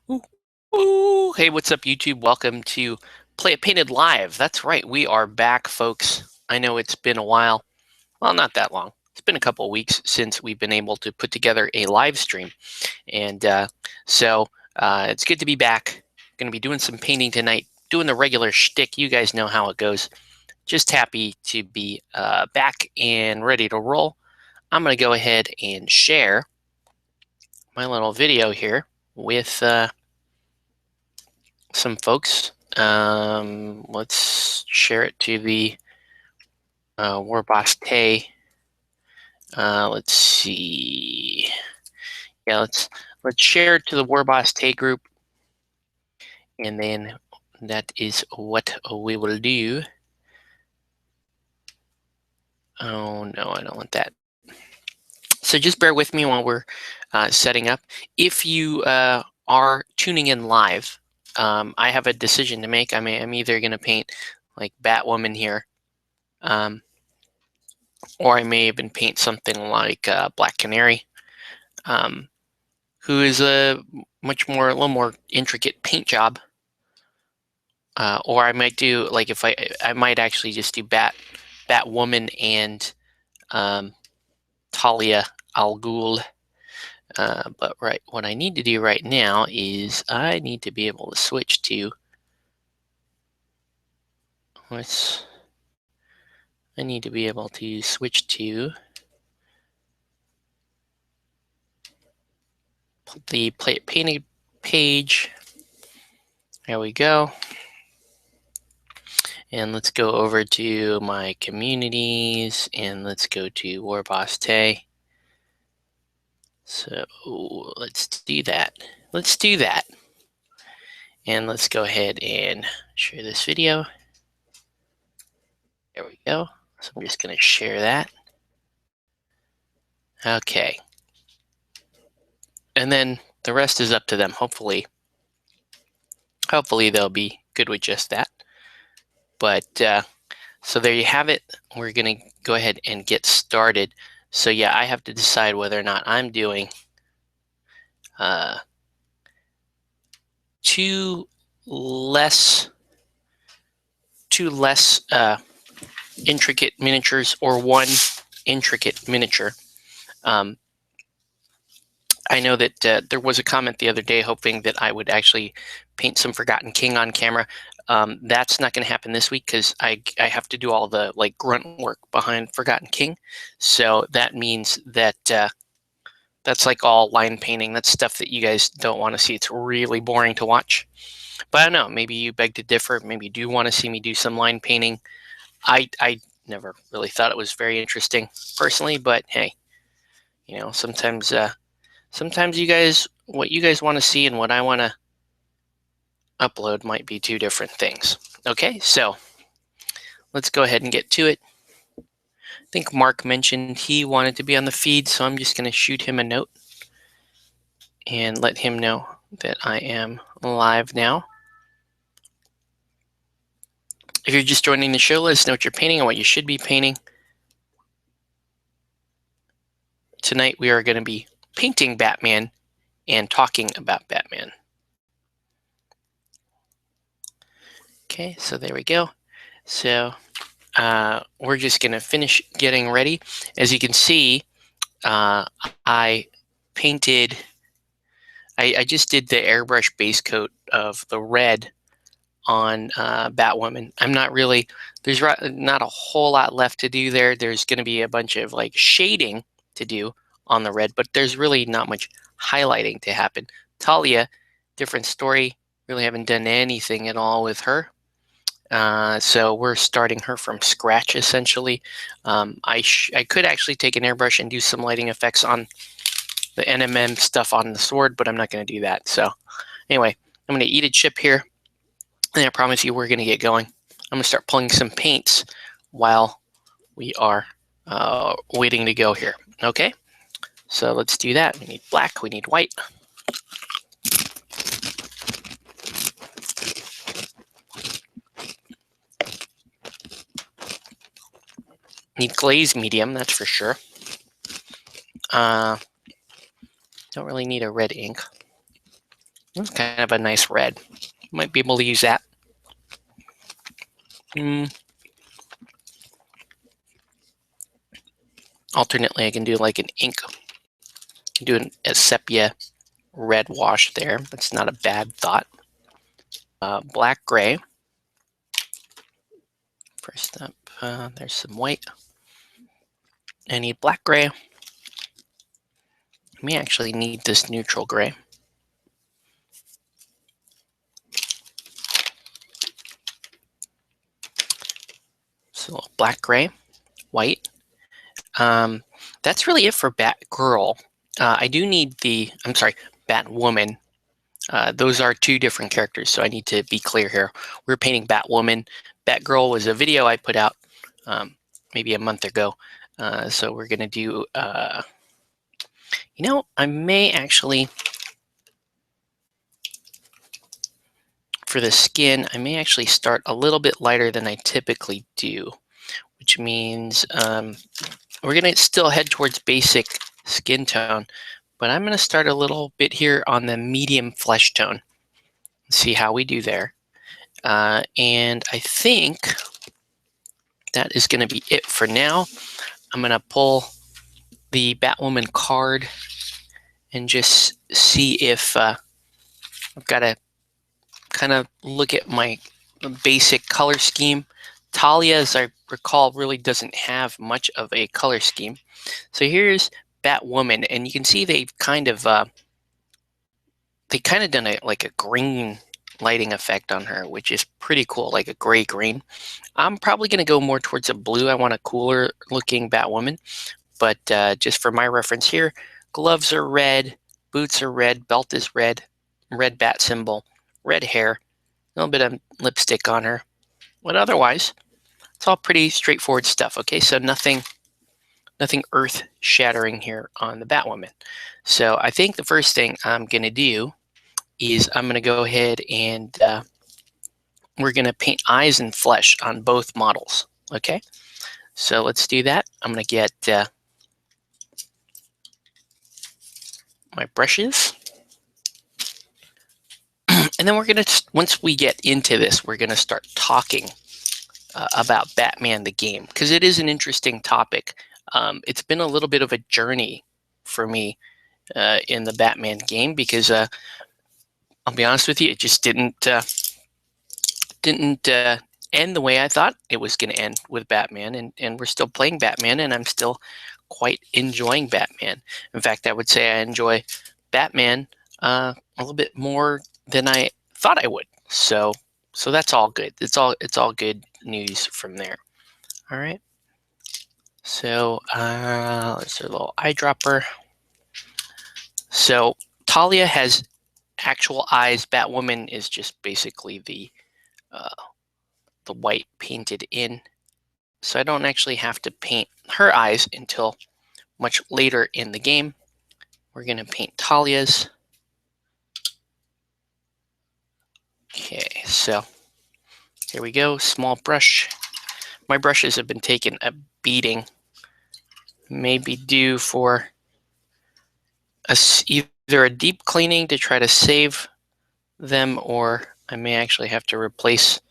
Ooh, ooh. Hey, what's up, YouTube? Welcome to Play It Painted Live. That's right, we are back, folks. I know it's been a while. Well, not that long. It's been a couple of weeks since we've been able to put together a live stream. And it's good to be back. Going to be doing some painting tonight, doing the regular shtick. You guys know how it goes. Just happy to be back and ready to roll. I'm going to go ahead and share my little video here with some folks. Let's share it to the Warboss Tay. Let's see. Yeah, let's share it to the Warboss Tay group, and then that is what we will do. Oh no, I don't want that. So just bear with me while we're setting up. If you are tuning in live, I have a decision to make. I'm either going to paint like Batwoman here. Or I may even paint something like Black Canary, who is a little more intricate paint job. Or I might do like if I might actually just do Batwoman and Talia al Ghul. But what I need to do right now is I need to be able to switch to I need to be able to switch to the Play It Painted page. There we go. And let's go over to my communities and let's go to Warboss Tay. So let's do that. Let's do that. And let's go ahead and share this video. There we go. So I'm just going to share that. Okay. And then the rest is up to them. Hopefully they'll be good with just that. But so there you have it. We're going to go ahead and get started. So yeah, I have to decide whether or not I'm doing two less intricate miniatures or one intricate miniature. I know that there was a comment the other day hoping that I would actually paint some Forgotten King on camera. That's not going to happen this week because I have to do all the like grunt work behind Forgotten King. So that means that that's like all line painting. That's stuff that you guys don't want to see. It's really boring to watch. But I don't know, maybe you beg to differ. Maybe you do want to see me do some line painting. I never really thought it was very interesting personally, but hey, you know, sometimes what you guys want to see and what I want to upload might be two different things. Okay, so let's go ahead and get to it. I think Mark mentioned he wanted to be on the feed, so I'm just going to shoot him a note and let him know that I am live now. If you're just joining the show, let us know what you're painting and what you should be painting. Tonight we are going to be painting Batman and talking about Batman. Okay, so there we go. So we're just going to finish getting ready. As you can see, I painted, I just did the airbrush base coat of the red on Batwoman. I'm not really, there's not a whole lot left to do there. There's going to be a bunch of like shading to do on the red, but there's really not much highlighting to happen. Talia, different story. Really haven't done anything at all with her. So we're starting her from scratch, essentially. I could actually take an airbrush and do some lighting effects on the NMM stuff on the sword, but I'm not going to do that. So anyway, I'm going to eat a chip here, and I promise you we're going to get going. I'm going to start pulling some paints while we are waiting to go here. Okay, so let's do that. We need black, we need white. Need glaze medium, that's for sure. Don't really need a red ink. It's kind of a nice red. Might be able to use that. Alternately, I can do like an ink. Do a sepia red wash there. That's not a bad thought. Black gray. First up, there's some white. I need black gray. I may actually need this neutral gray. So black gray, white. That's really it for Batgirl. I do need Batwoman. Those are two different characters, so I need to be clear here. We're painting Batwoman. Batgirl was a video I put out maybe a month ago. So we're going to do, I may actually, for the skin, I may actually start a little bit lighter than I typically do, which means we're going to still head towards basic skin tone, but I'm going to start a little bit here on the medium flesh tone. See how we do there. And I think that is going to be it for now. I'm going to pull the Batwoman card and just see if I've got to kind of look at my basic color scheme. Talia, as I recall, really doesn't have much of a color scheme. So here's Batwoman, and you can see they've kind of done like a green lighting effect on her, which is pretty cool, like a gray green. I'm probably going to go more towards a blue. I want a cooler looking Batwoman, but just for my reference here, gloves are red, boots are red, belt is red, red bat symbol, red hair, a little bit of lipstick on her. But otherwise, it's all pretty straightforward stuff. Okay, so nothing earth-shattering here on the Batwoman. So I think the first thing I'm going to do is I'm going to go ahead and we're going to paint eyes and flesh on both models. Okay, so let's do that. I'm going to get my brushes. And then we're going to, once we get into this, we're going to start talking about Batman the game, because it is an interesting topic. It's been a little bit of a journey for me in the Batman game, because I'll be honest with you, it just didn't end the way I thought it was going to end with Batman, and we're still playing Batman, and I'm still quite enjoying Batman. In fact, I would say I enjoy Batman a little bit more than I thought I would. So that's all good. It's all good news from there. All right. So let's do a little eyedropper. So Talia has actual eyes. Batwoman is just basically the white painted in. So I don't actually have to paint her eyes until much later in the game. We're going to paint Talia's. Okay, so here we go. Small brush. My brushes have been taking a beating. Maybe due for either a deep cleaning to try to save them, or I may actually have to replace.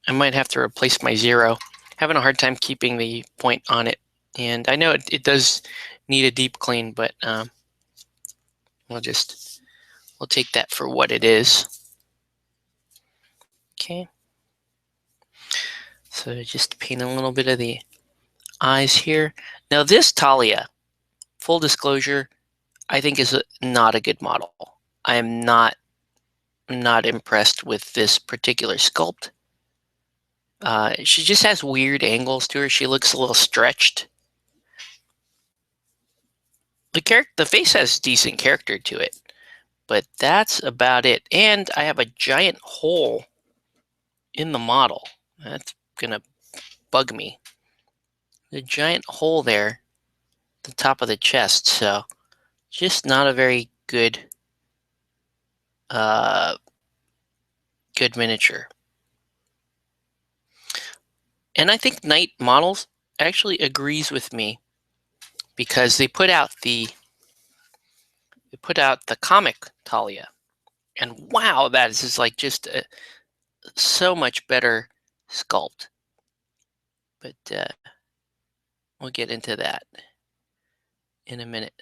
I might have to replace my zero. Having a hard time keeping the point on it, and I know it does need a deep clean, but we'll take that for what it is. Okay. So just paint a little bit of the eyes here. Now this Talia, full disclosure, I think is not a good model. I am not impressed with this particular sculpt. She just has weird angles to her. She looks a little stretched. The face has decent character to it, but that's about it. And I have a giant hole in the model. That's gonna bug me. The giant hole there, the top of the chest. So just not a very good good miniature. And I think Knight Models actually agrees with me, because they put out the we put out the comic Talia, and wow, that is just like so much better sculpt. But we'll get into that in a minute.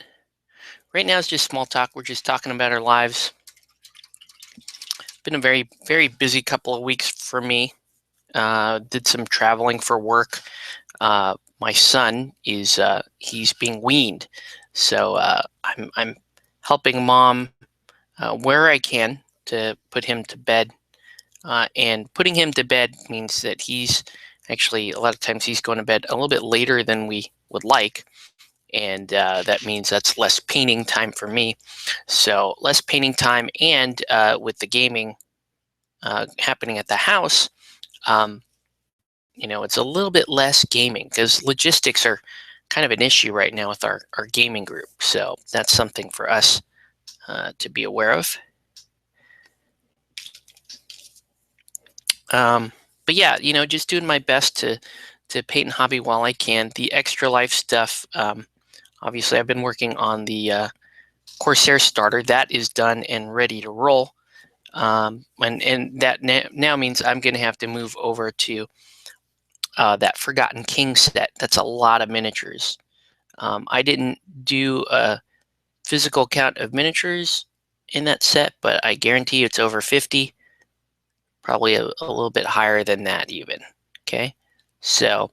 Right now it's just small talk. We're just talking about our lives. Been a very, very busy couple of weeks for me. Did some traveling for work. My son is he's being weaned, so I'm helping mom where I can to put him to bed. And putting him to bed means that he's actually, a lot of times he's going to bed a little bit later than we would like. And that means that's less painting time for me. So less painting time, and with the gaming happening at the house, it's a little bit less gaming because logistics are kind of an issue right now with our gaming group. So that's something for us to be aware of. But yeah, just doing my best to paint and hobby while I can. The Extra Life stuff, obviously I've been working on the Corsair starter. That is done and ready to roll. And that now means I'm going to have to move over to that Forgotten King set. That's a lot of miniatures. I didn't do a physical count of miniatures in that set, but I guarantee you it's over 50. Probably a little bit higher than that even. Okay, so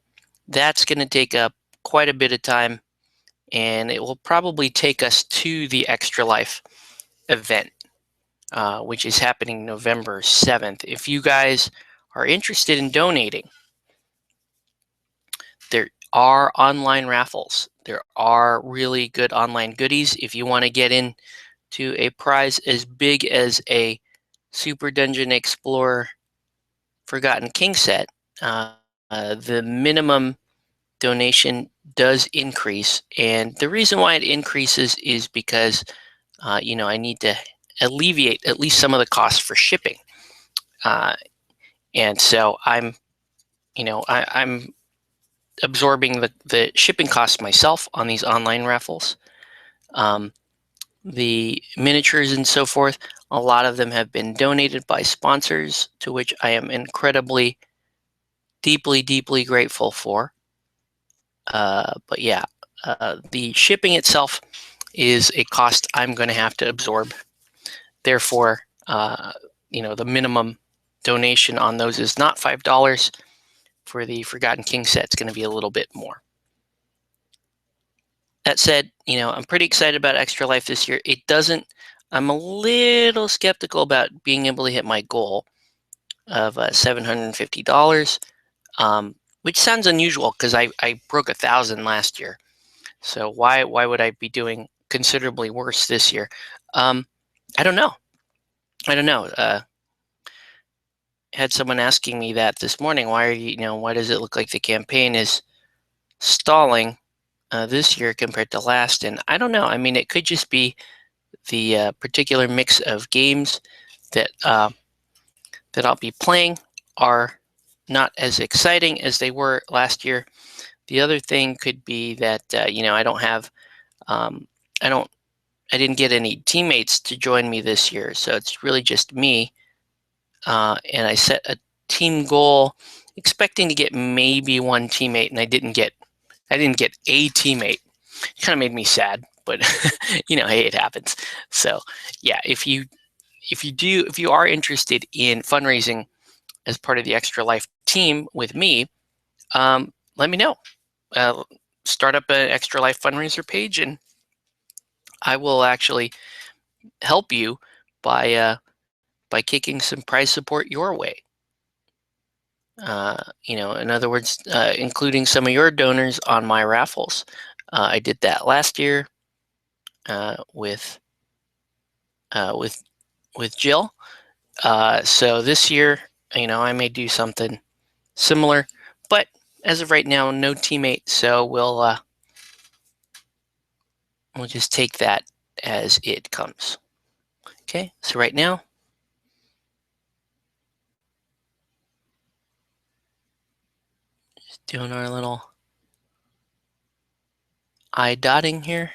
that's going to take up quite a bit of time, and it will probably take us to the Extra Life event, which is happening November 7th. If you guys are interested in donating, there are online raffles. There are really good online goodies. If you want to get into a prize as big as a Super Dungeon Explorer Forgotten King set, the minimum donation does increase. And the reason why it increases is because, I need to alleviate at least some of the costs for shipping. And so I'm absorbing the shipping costs myself on these online raffles. The miniatures and so forth, a lot of them have been donated by sponsors, to which I am incredibly, deeply, deeply grateful for. But yeah, the shipping itself is a cost I'm going to have to absorb. Therefore, the minimum donation on those is not $5. For the Forgotten King set, it's going to be a little bit more. That said, I'm pretty excited about Extra Life this year. I'm a little skeptical about being able to hit my goal of $750, which sounds unusual because I broke 1,000 last year. So why would I be doing considerably worse this year? I don't know. Had someone asking me that this morning. Why does it look like the campaign is stalling this year compared to last? And I don't know. I mean, it could just be the particular mix of games that I'll be playing are not as exciting as they were last year. The other thing could be that I don't have I didn't get any teammates to join me this year, so it's really just me. And I set a team goal expecting to get maybe one teammate, and I didn't get a teammate. It kind of made me sad, but hey, it happens. So yeah, if you are interested in fundraising as part of the Extra Life team with me, let me know. Start up an Extra Life fundraiser page, and I will actually help you by kicking some prize support your way. In other words, including some of your donors on my raffles. I did that last year with Jill. So this year, I may do something similar, but as of right now, no teammate. So we'll just take that as it comes. Okay. So right now, just doing our little eye dotting here.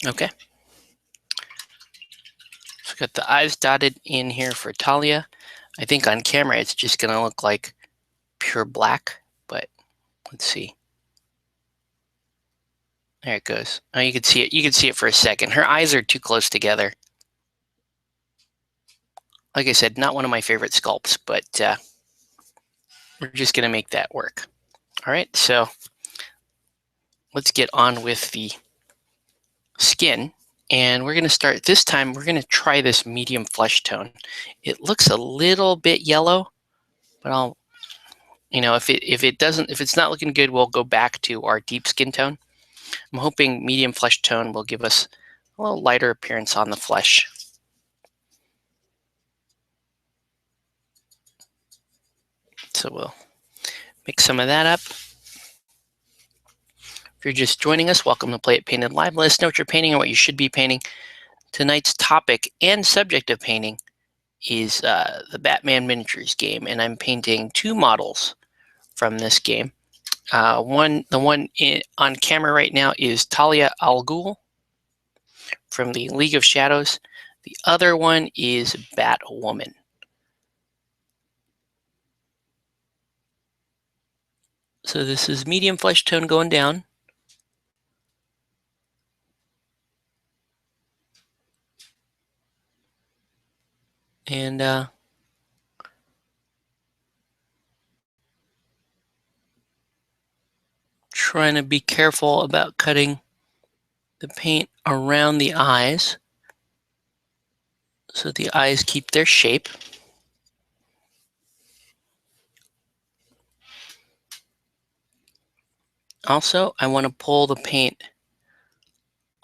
Okay. So we got the eyes dotted in here for Talia. I think on camera it's just going to look like pure black, but let's see. There it goes. Oh, you can see it. You can see it for a second. Her eyes are too close together. Like I said, not one of my favorite sculpts, but we're just going to make that work. All right, so let's get on with the skin. And we're going to start this time. We're going to try this medium flesh tone. It looks a little bit yellow, but I'll, if it's not looking good, we'll go back to our deep skin tone. I'm hoping medium flesh tone will give us a little lighter appearance on the flesh. So we'll mix some of that up. If you're just joining us, welcome to Play It Painted Live. Let us know what you're painting and what you should be painting. Tonight's topic and subject of painting is the Batman Miniatures game, and I'm painting two models from this game. The one on camera right now is Talia al Ghul from the League of Shadows. The other one is Batwoman. So this is medium flesh tone going down. And trying to be careful about cutting the paint around the eyes so the eyes keep their shape. Also, I want to pull the paint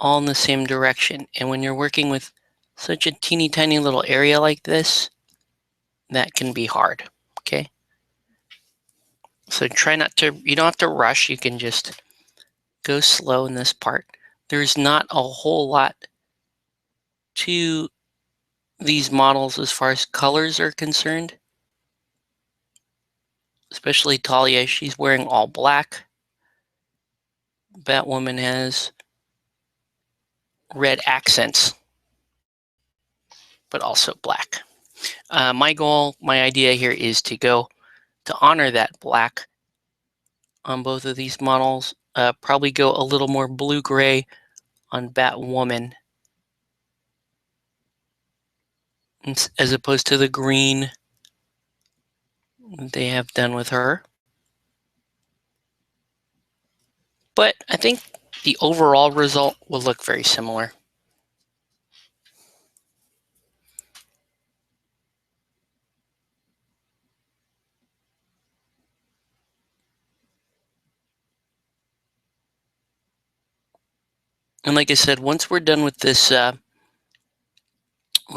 all in the same direction. And when you're working with such a teeny tiny little area like this, that can be hard, okay? So try not to, you don't have to rush. You can just go slow in this part. There's not a whole lot to these models as far as colors are concerned. Especially Talia, she's wearing all black. Batwoman has red accents, but also black. My idea here is to honor that black on both of these models. Probably go a little more blue-gray on Batwoman as opposed to the green they have done with her. But I think the overall result will look very similar. And like I said, once we're done with this, with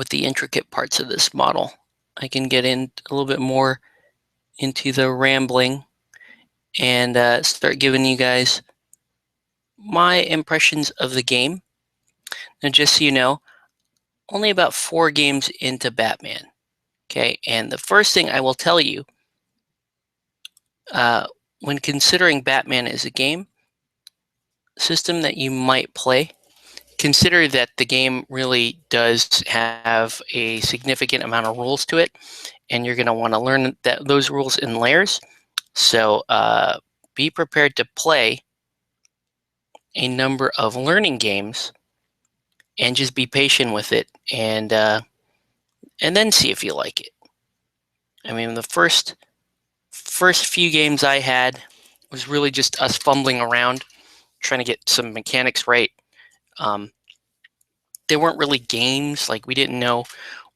the intricate parts of this model, I can get in a little bit more into the rambling and start giving you guys my impressions of the game. Now, just so you know, only about 4 games into Batman. Okay, and the first thing I will tell you, when considering Batman as a game system that you might play, consider that the game really does have a significant amount of rules to it, and you're going to want to learn those rules in layers. So be prepared to play a number of learning games and just be patient with it, and then see if you like it. I mean, the first few games I had was really just us fumbling around, trying to get some mechanics right. They weren't really games. Like, we didn't know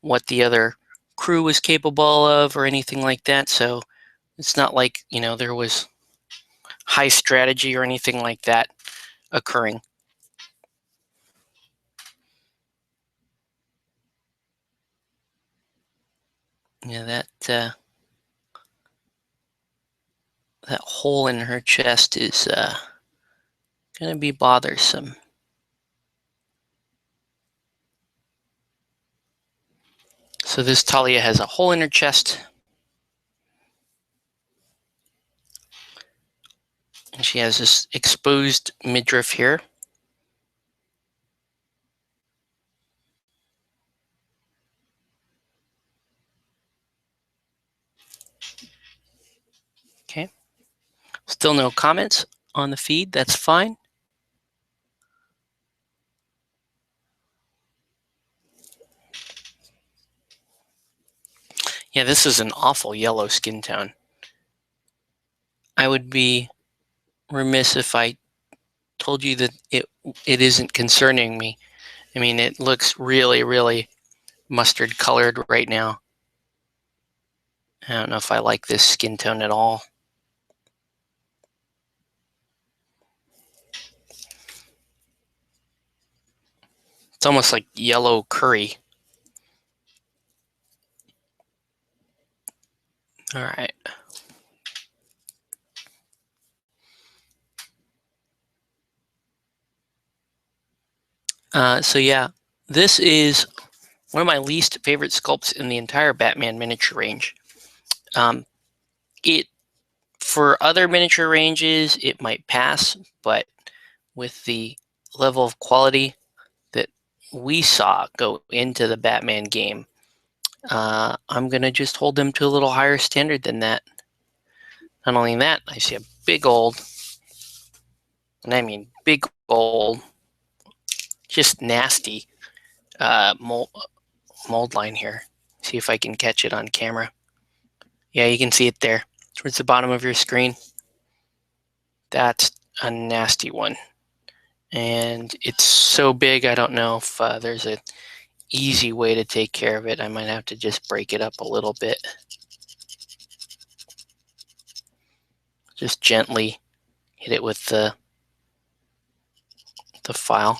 what the other crew was capable of or anything like that. So it's not like, there was high strategy or anything like that occurring. Yeah, that hole in her chest is going to be bothersome. So this Talia has a hole in her chest. And she has this exposed midriff here. Still no comments on the feed. That's fine. Yeah, this is an awful yellow skin tone. I would be remiss if I told you that it isn't concerning me. I mean, it looks really, really mustard colored right now. I don't know if I like this skin tone at all. It's almost like yellow curry. All right. So yeah, this is one of my least favorite sculpts in the entire Batman miniature range. It For other miniature ranges, it might pass, but with the level of quality that we saw go into the Batman game, I'm gonna just hold them to a little higher standard than that. Not only that, I see a big old, and I mean big old, just nasty mold line here. See if I can catch it on camera. Yeah, you can see it there towards the bottom of your screen. That's a nasty one. And it's so big, I don't know if there's an easy way to take care of it. I might have to just break it up a little bit. Just gently hit it with the file.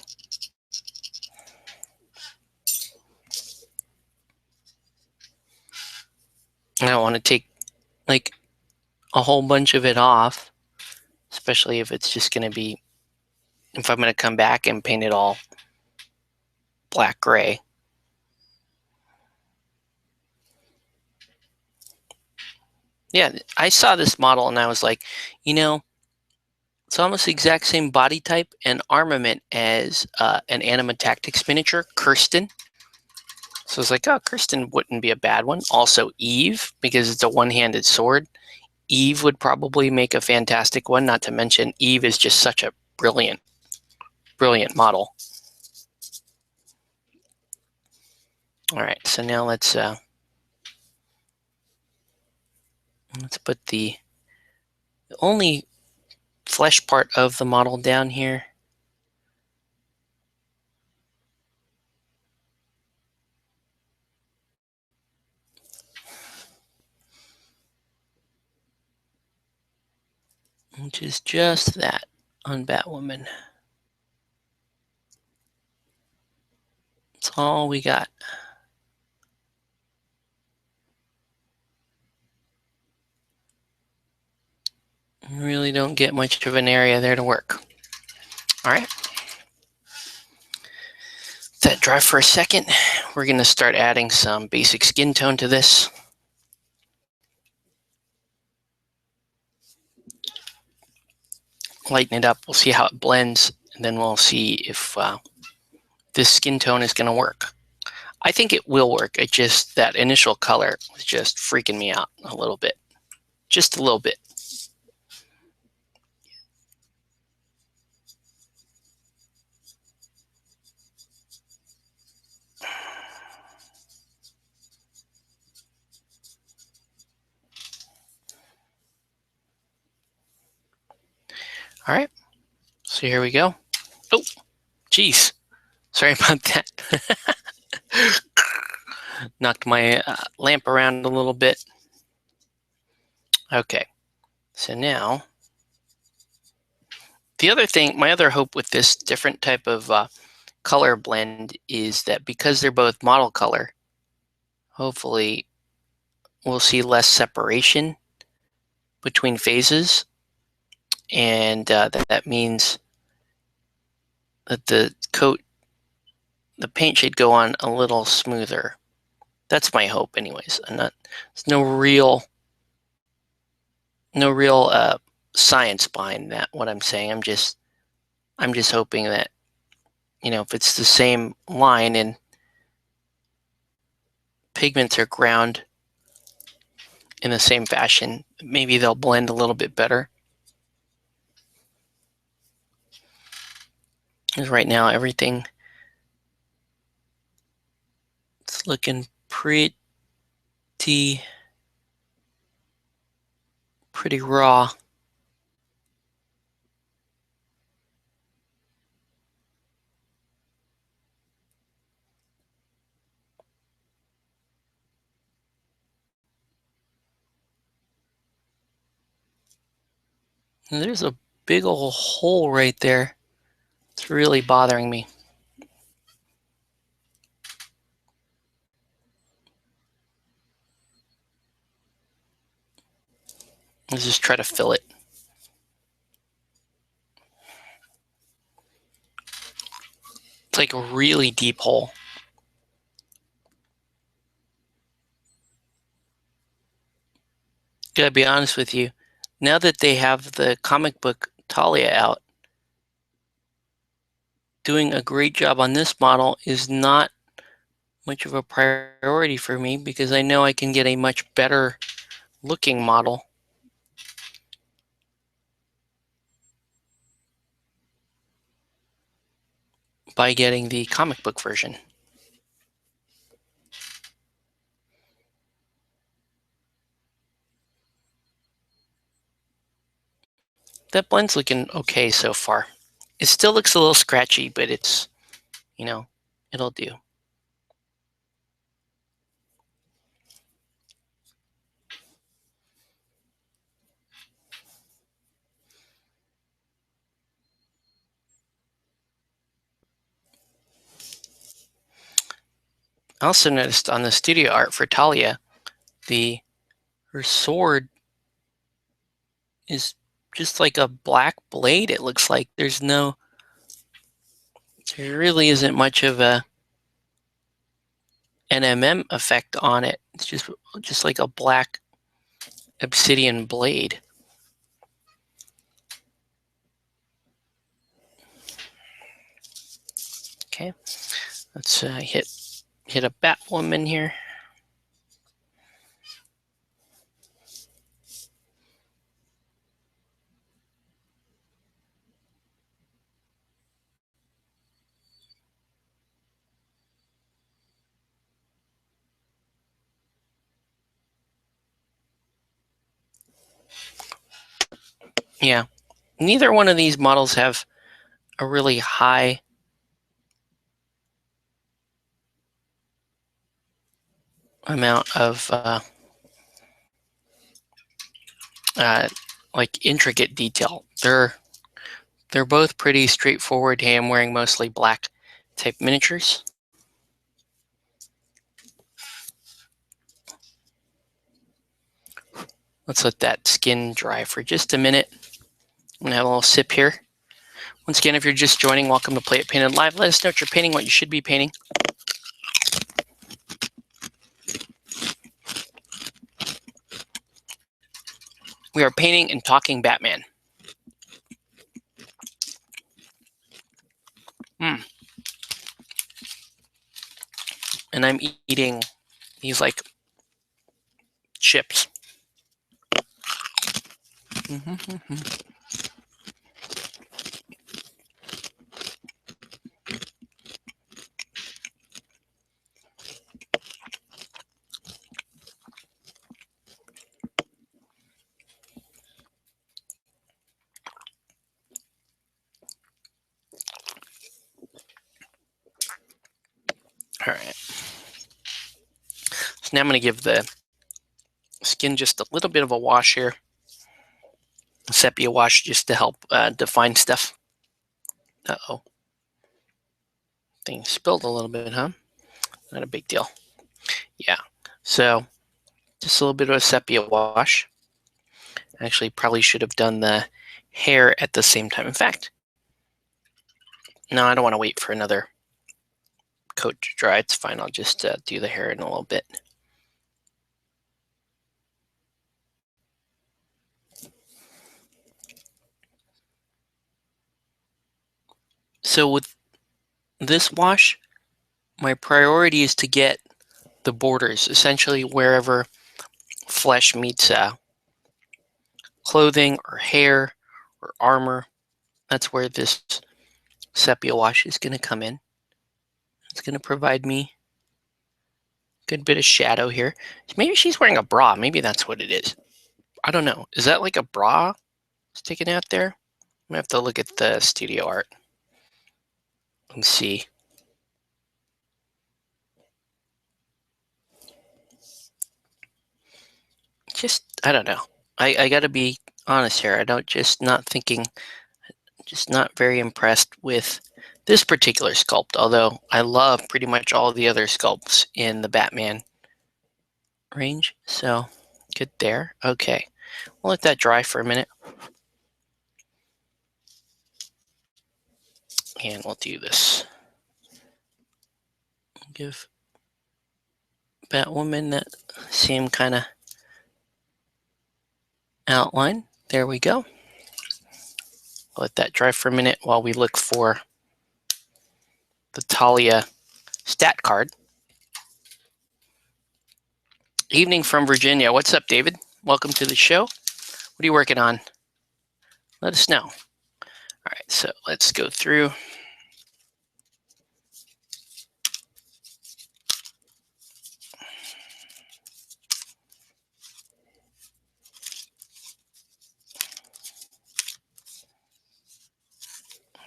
I don't want to take like a whole bunch of it off, especially if it's just going to be, if I'm going to come back and paint it all black gray. Yeah, I saw this model and I was like, you know, it's almost the exact same body type and armament as an Anima Tactics miniature, Kirsten. So it's like, oh, Kirsten wouldn't be a bad one. Also, Eve, because it's a one-handed sword. Eve would probably make a fantastic one, not to mention Eve is just such a brilliant, brilliant model. All right, so now let's put the only flesh part of the model down here. Which is just that on Batwoman. That's all we got. Really don't get much of an area there to work. All right. Let that dry for a second. We're going to start adding some basic skin tone to this. Lighten it up. We'll see how it blends, and then we'll see if this skin tone is going to work. I think it will work. It just, that initial color was just freaking me out a little bit. Just a little bit. All right. So here we go. Oh, geez. Sorry about that. Knocked my lamp around a little bit. Okay. So now, the other thing, my other hope with this different type of color blend is that because they're both model color, hopefully we'll see less separation between phases. And that means that the paint should go on a little smoother. That's my hope anyways. There's no real science behind that, what I'm saying. I'm just hoping that, you know, if it's the same line and pigments are ground in the same fashion, maybe they'll blend a little bit better. Because right now everything is looking pretty raw. And there's a big old hole right there. It's really bothering me. Let's just try to fill it. It's like a really deep hole. Gotta be honest with you, now that they have the comic book Talia out, doing a great job on this model is not much of a priority for me because I know I can get a much better looking model by getting the comic book version. That blend's looking okay so far. It still looks a little scratchy, but it's, it'll do. I also noticed on the studio art for Talia, her sword is just like a black blade. It looks like there really isn't much of an NMM effect on it. It's just like a black obsidian blade. Okay, let's hit a Batwoman here. Yeah, neither one of these models have a really high amount of like intricate detail. They're both pretty straightforward. Hey, I'm wearing mostly black type miniatures. Let's let that skin dry for just a minute. I'm gonna have a little sip here. Once again, if you're just joining, welcome to Play It Painted Live. Let us know what you're painting, what you should be painting. We are painting and talking Batman. And I'm eating these like chips. All right. So now I'm going to give the skin just a little bit of a wash here. A sepia wash just to help define stuff. Uh-oh. Thing spilled a little bit, huh? Not a big deal. Yeah. So just a little bit of a sepia wash. Actually, probably should have done the hair at the same time. In fact, no, I don't want to wait for another coat to dry. It's fine. I'll just do the hair in a little bit. So with this wash, my priority is to get the borders, essentially wherever flesh meets clothing or hair or armor. That's where this sepia wash is going to come in. It's going to provide me a good bit of shadow here. Maybe she's wearing a bra. Maybe that's what it is. I don't know. Is that like a bra sticking out there? I'm going to have to look at the studio art and see. Just, I don't know. I got to be honest here. I don't just not thinking, just not very impressed with this particular sculpt, although I love pretty much all the other sculpts in the Batman range. So good there. Okay. We'll let that dry for a minute. And we'll do this. Give Batwoman that same kind of outline. There we go. Let that dry for a minute while we look for the Talia stat card. Evening from Virginia. What's up, David? Welcome to the show. What are you working on? Let us know. All right, so let's go through.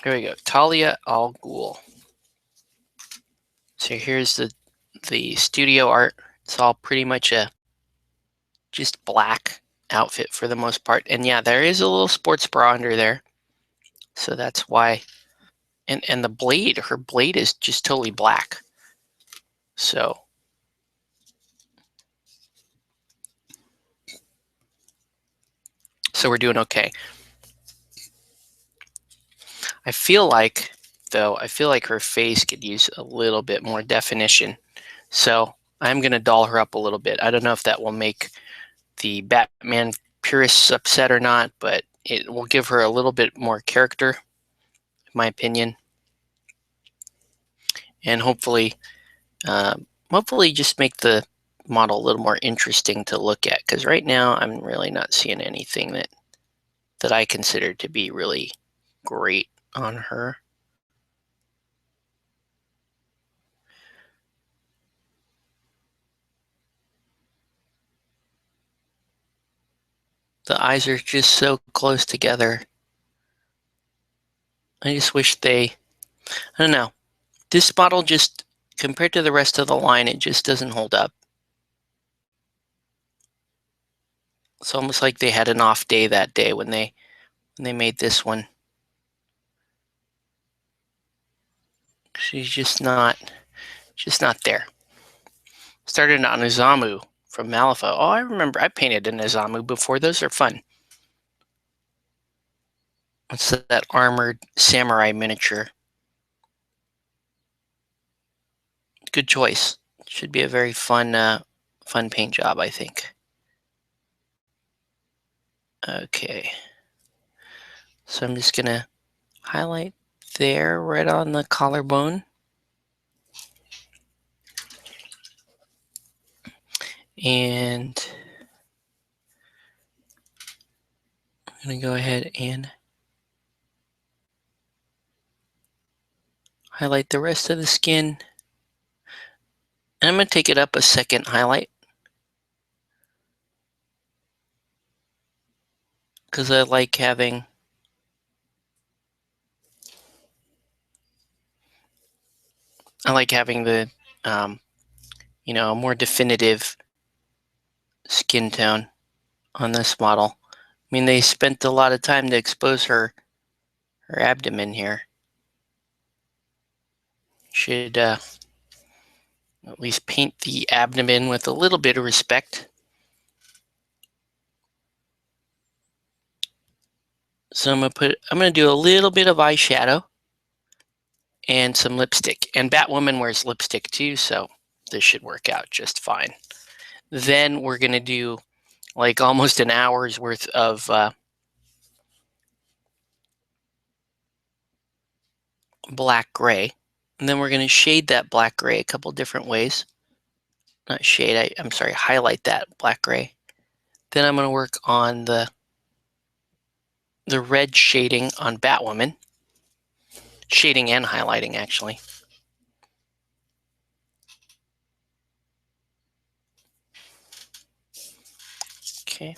Here we go. Talia al Ghul. So here's the studio art. It's all pretty much a just black outfit for the most part. And yeah, there is a little sports bra under there. So that's why. And the blade, her blade is just totally black. So we're doing okay. I feel like her face could use a little bit more definition. So I'm going to doll her up a little bit. I don't know if that will make the Batman purists upset or not, but it will give her a little bit more character, in my opinion. And hopefully just make the model a little more interesting to look at. Because right now I'm really not seeing anything that I consider to be really great on her. The eyes are just so close together. I just wish I don't know. This model just, compared to the rest of the line, it just doesn't hold up. It's almost like they had an off day that day when they made this one. She's just not there. Started on Izamu from Malifaux. Oh, I remember. I painted an Izamu before. Those are fun. What's that armored samurai miniature? Good choice. Should be a very fun paint job, I think. Okay. So I'm just gonna highlight there, right on the collarbone. And I'm gonna go ahead and highlight the rest of the skin. And I'm gonna take it up a second highlight, because I like having the a more definitive skin tone on this model. I mean, they spent a lot of time to expose her abdomen here. Should at least paint the abdomen with a little bit of respect. So I'm gonna do a little bit of eyeshadow and some lipstick. And Batwoman wears lipstick too, so this should work out just fine. Then we're gonna do like almost an hour's worth of black gray. And then we're gonna shade that black gray a couple different ways. Not shade, I'm sorry, highlight that black gray. Then I'm gonna work on the red shading on Batwoman. shading and highlighting, actually. Okay.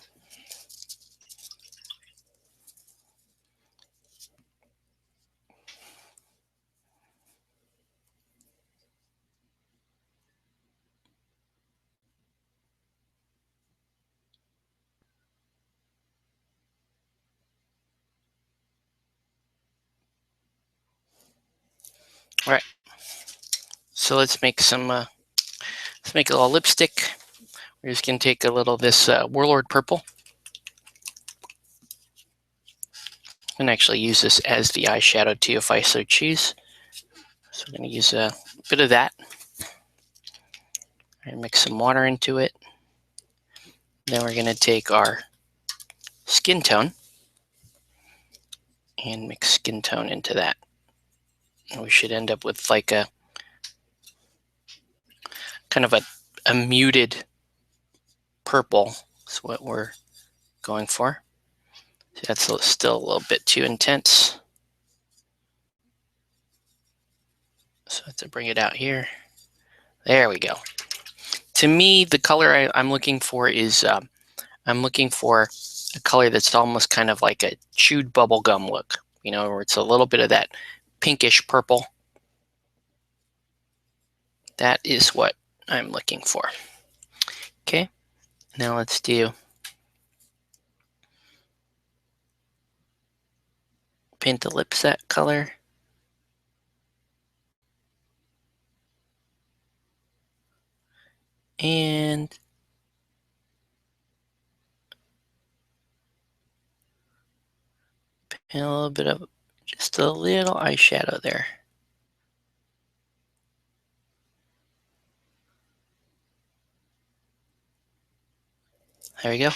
All right. So let's make some. Let's make a little lipstick. We're just gonna take a little of this Warlord Purple, and actually use this as the eyeshadow too, if I so choose. So we're gonna use a bit of that, and mix some water into it. Then we're gonna take our skin tone and mix skin tone into that. And we should end up with like a kind of a muted purple. Is what we're going for. So that's still a little bit too intense. So I have to bring it out here. There we go. To me, the color I'm looking for is I'm looking for a color that's almost kind of like a chewed bubble gum look, you know, where it's a little bit of that pinkish purple. That is what I'm looking for. Okay, now let's do paint the lips that color. And paint a little bit of just a little eyeshadow there. There we go.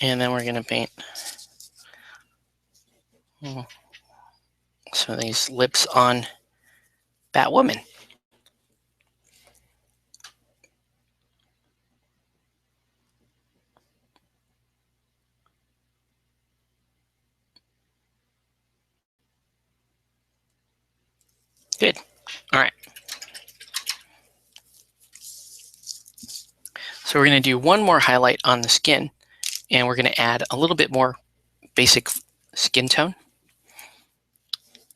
And then we're going to paint some of these lips on Batwoman. Good. All right. So we're going to do one more highlight on the skin, and we're going to add a little bit more basic skin tone.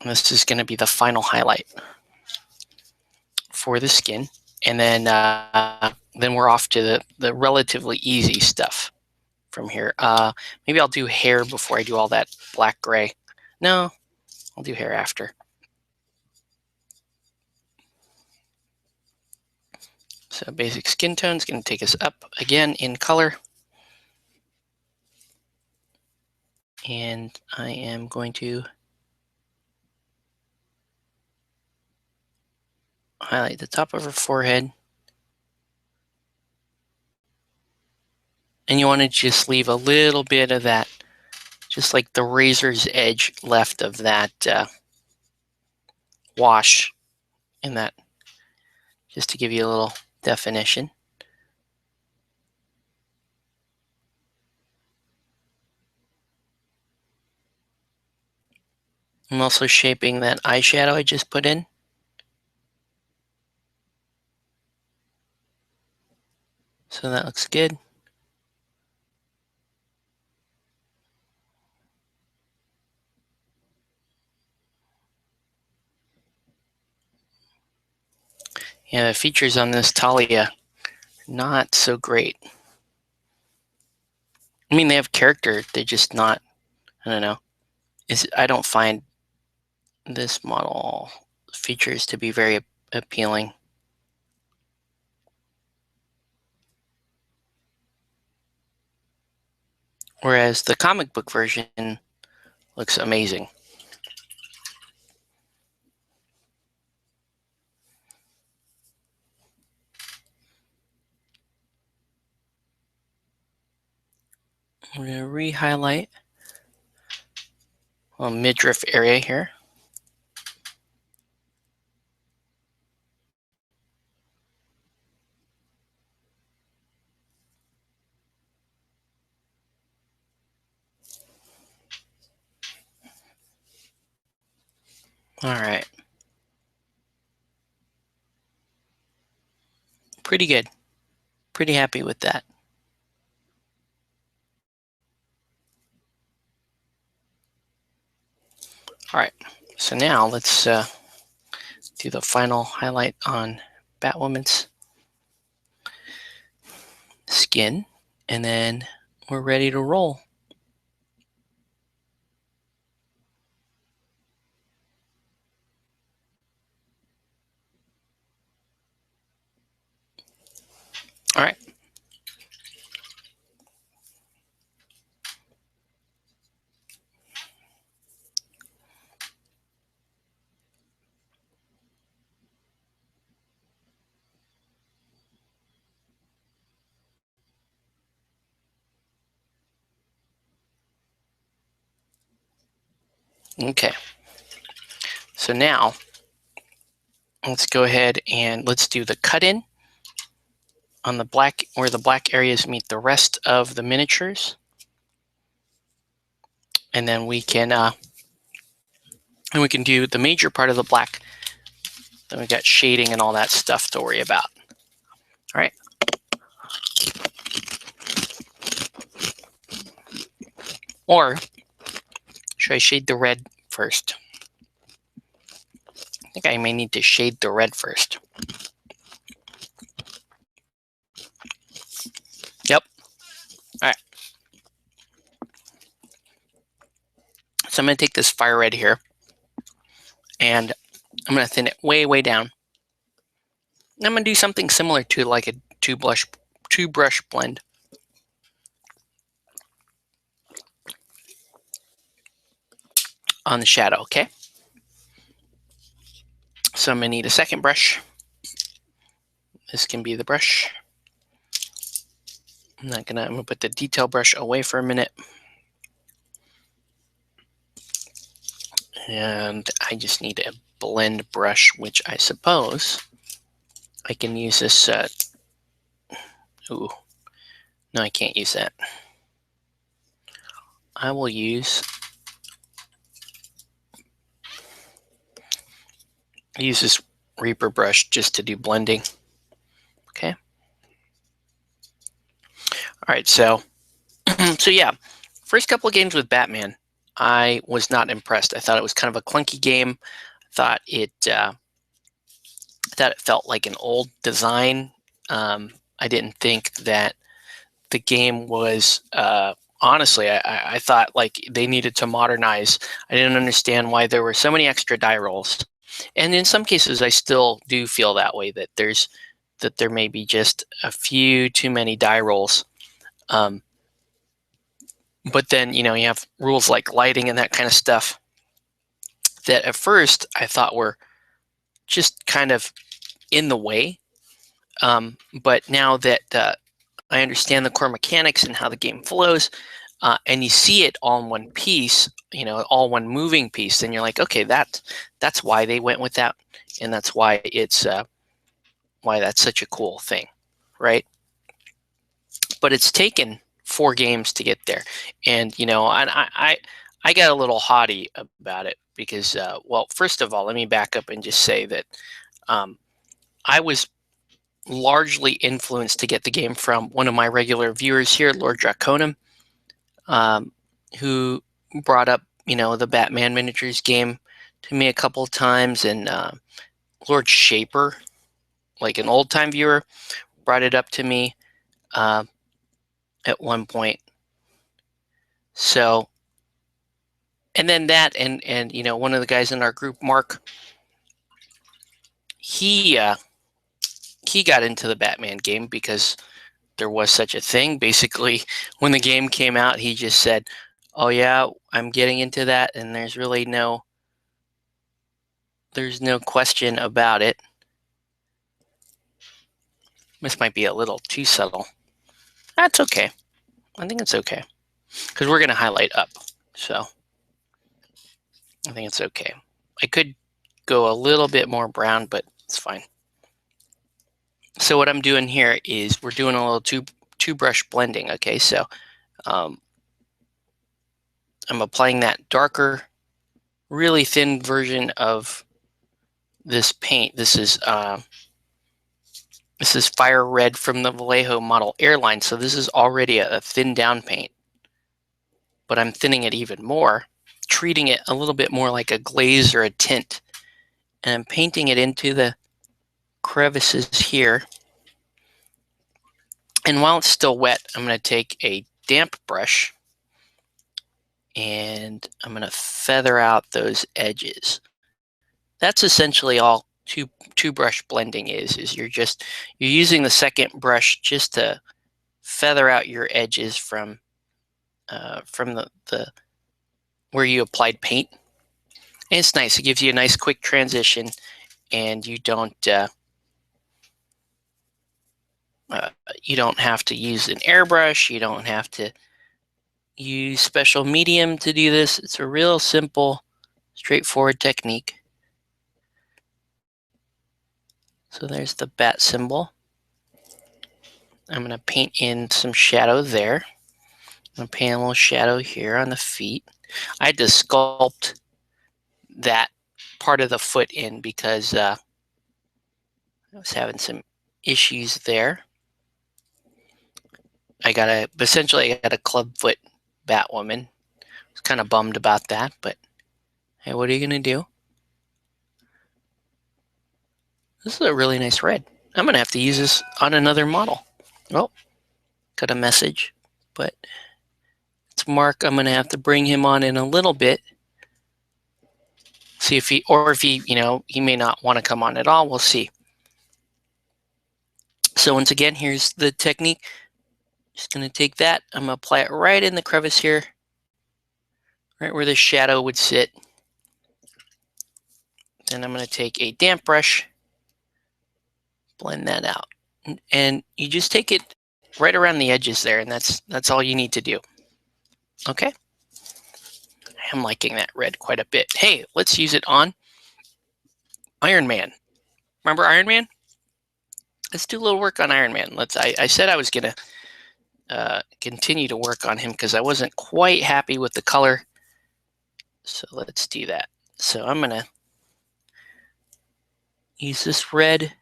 And this is going to be the final highlight for the skin. And then we're off to the relatively easy stuff from here. Maybe I'll do hair before I do all that black gray. No, I'll do hair after. So basic skin tone is going to take us up again in color. And I am going to highlight the top of her forehead. And you want to just leave a little bit of that, just like the razor's edge left of that wash in that, just to give you a little definition. I'm also shaping that eyeshadow I just put in. So that looks good. Yeah, the features on this Talia, not so great. I mean, they have character, they're just not, I don't know. I don't find this model features to be very appealing. Whereas the comic book version looks amazing. We're going to re-highlight a midriff area here. All right. Pretty good. Pretty happy with that. All right. So now let's do the final highlight on Batwoman's skin, and then we're ready to roll. All right. Okay. So now let's go ahead and let's do the cut in on the black, where the black areas meet the rest of the miniatures. And then we can do the major part of the black. Then we got shading and all that stuff to worry about. All right. Or should I shade the red first? I think I may need to shade the red first. Yep. All right. So I'm going to take this fire red here, and I'm going to thin it way, way down. And I'm going to do something similar to like a two brush blend. On the shadow, okay? So I'm going to need a second brush. This can be the brush. I'm going to put the detail brush away for a minute. And I just need a blend brush, which I suppose I can use this. Ooh, no, I can't use that. I will use this Reaper brush just to do blending. Okay. All right, so yeah, first couple of games with Batman, I was not impressed. I thought it was kind of a clunky game. I thought it felt like an old design. I didn't think that the game was honestly, I thought like they needed to modernize. I didn't understand why there were so many extra die rolls. And in some cases, I still do feel that way, that there may be just a few too many die rolls. But then, you have rules like lighting and that kind of stuff that at first I thought were just kind of in the way. But now that I understand the core mechanics and how the game flows, and you see it all in one piece, all one moving piece, then you're like, okay, that's why they went with that, and that's why it's why that's such a cool thing, right? But it's taken 4 games to get there, and I got a little haughty about it because, well, first of all, let me back up and just say that I was largely influenced to get the game from one of my regular viewers here, Lord Draconum, who brought up, the Batman miniatures game to me a couple of times, and Lord Shaper, like an old-time viewer, brought it up to me at one point. So, and then that, and one of the guys in our group, Mark, he got into the Batman game because there was such a thing. Basically, when the game came out, he just said, "Oh yeah, I'm getting into that," and there's no question about it. This might be a little too subtle. That's okay. I think it's okay because we're going to highlight up, so I think it's okay. I could go a little bit more brown, but it's fine. So what I'm doing here is we're doing a little two brush blending. Okay, so I'm applying that darker really thin version of this paint. This is Fire Red from the Vallejo model Airline, so this is already a thin down paint. But I'm thinning it even more, treating it a little bit more like a glaze or a tint. And I'm painting it into the crevices here. And while it's still wet, I'm going to take a damp brush and I'm going to feather out those edges. That's essentially all two brush blending is you're using the second brush just to feather out your edges from the where you applied paint. And it's nice. It gives you a nice quick transition, and you don't have to use an airbrush. You don't have to use special medium to do this. It's a real simple, straightforward technique. So there's the bat symbol. I'm going to paint in some shadow there. I'm going to paint a little shadow here on the feet. I had to sculpt that part of the foot in because I was having some issues there. Essentially I got a clubfoot Batwoman. I was kind of bummed about that, but hey, what are you going to do? This is a really nice red. I'm going to have to use this on another model. Oh, got a message, but it's Mark. I'm going to have to bring him on in a little bit. See if he may not want to come on at all. We'll see. So once again, here's the technique. Just going to take that. I'm going to apply it right in the crevice here, right where the shadow would sit. Then I'm going to take a damp brush, blend that out. And you just take it right around the edges there, and that's all you need to do. Okay? I'm liking that red quite a bit. Hey, let's use it on Iron Man. Remember Iron Man? Let's do a little work on Iron Man. I said I was going to continue to work on him because I wasn't quite happy with the color. So let's do that. So I'm going to use this red.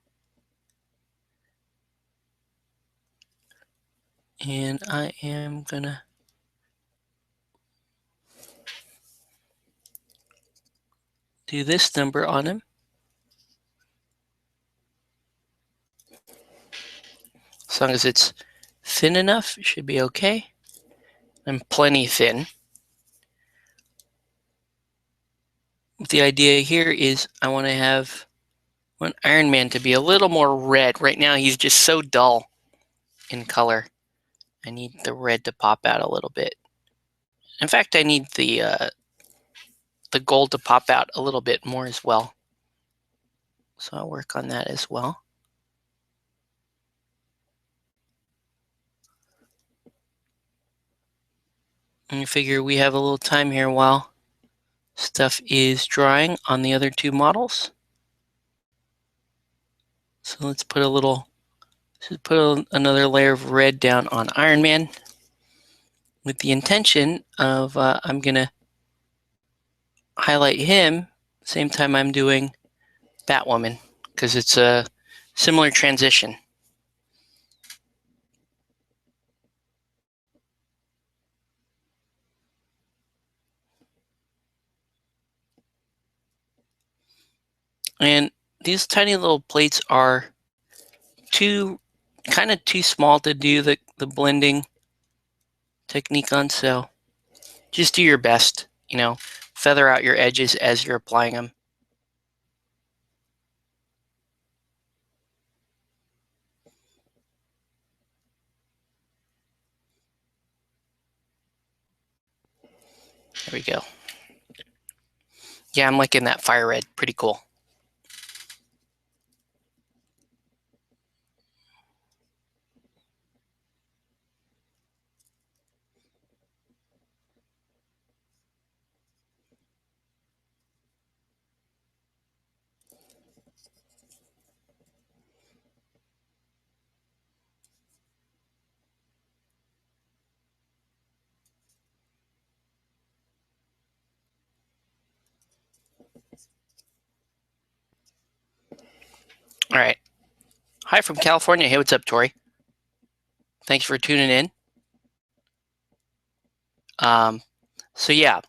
And I am going to do this number on him. As long as it's thin enough, it should be okay. And plenty thin. The idea here is I want Iron Man to be a little more red. Right now he's just so dull in color. I need the red to pop out a little bit. In fact, I need the gold to pop out a little bit more as well. So I'll work on that as well. And you figure we have a little time here while stuff is drying on the other two models. So let's put another layer of red down on Iron Man with the intention of I'm going to highlight him same time I'm doing Batwoman because it's a similar transition. And these tiny little plates are kind of too small to do the blending technique on, so just do your best, feather out your edges as you're applying them. There we go. Yeah, I'm liking that fire red. Pretty cool. All right. Hi from California. Hey, what's up, Tori? Thanks for tuning in. So yeah,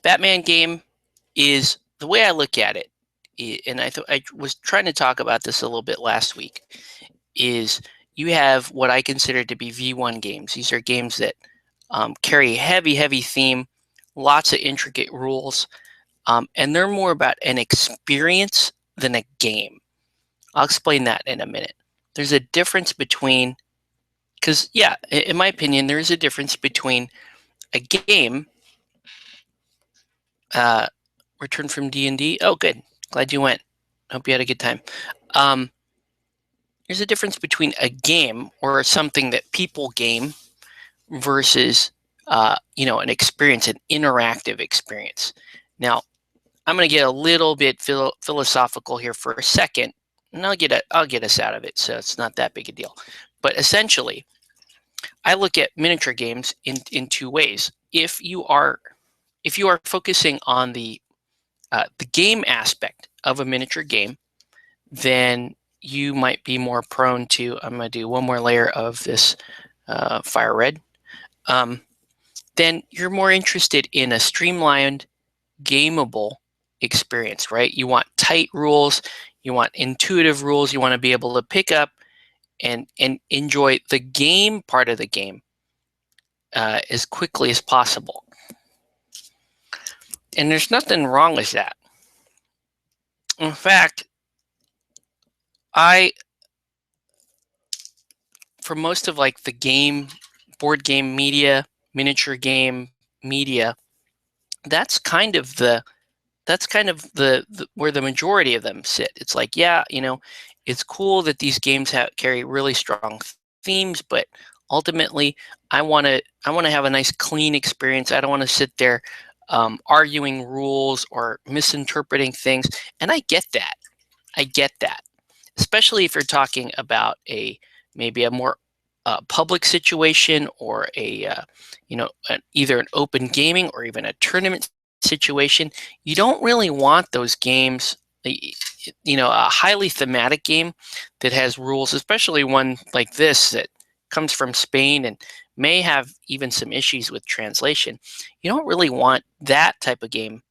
Batman game is the way I look at it, and I was trying to talk about this a little bit last week, is you have what I consider to be V1 games. These are games that carry heavy theme, lots of intricate rules, and they're more about an experience than a game. I'll explain that in a minute. There's a difference between, because yeah, in my opinion, there is a difference between a game. Return from D&D. Oh, good. Glad you went. Hope you had a good time. There's a difference between a game or something that people game versus, an experience, an interactive experience. Now, I'm going to get a little bit philosophical here for a second, and I'll get us out of it, so it's not that big a deal. But essentially, I look at miniature games in two ways. If you are focusing on the game aspect of a miniature game, then you might be more prone to, I'm going to do one more layer of this fire red, then you're more interested in a streamlined, gameable experience, right? You want tight rules, you want intuitive rules, you want to be able to pick up and enjoy the game part of the game as quickly as possible. And there's nothing wrong with that. In fact, for most of like the board game media, miniature game media, that's kind of the where the majority of them sit. It's like, yeah, it's cool that these games carry really strong themes, but ultimately, I want to have a nice clean experience. I don't want to sit there arguing rules or misinterpreting things. And I get that. Especially if you're talking about maybe a more public situation, or either an open gaming or even a tournament situation. You don't really want those games, a highly thematic game that has rules, especially one like this that comes from Spain and may have even some issues with translation. You don't really want that type of game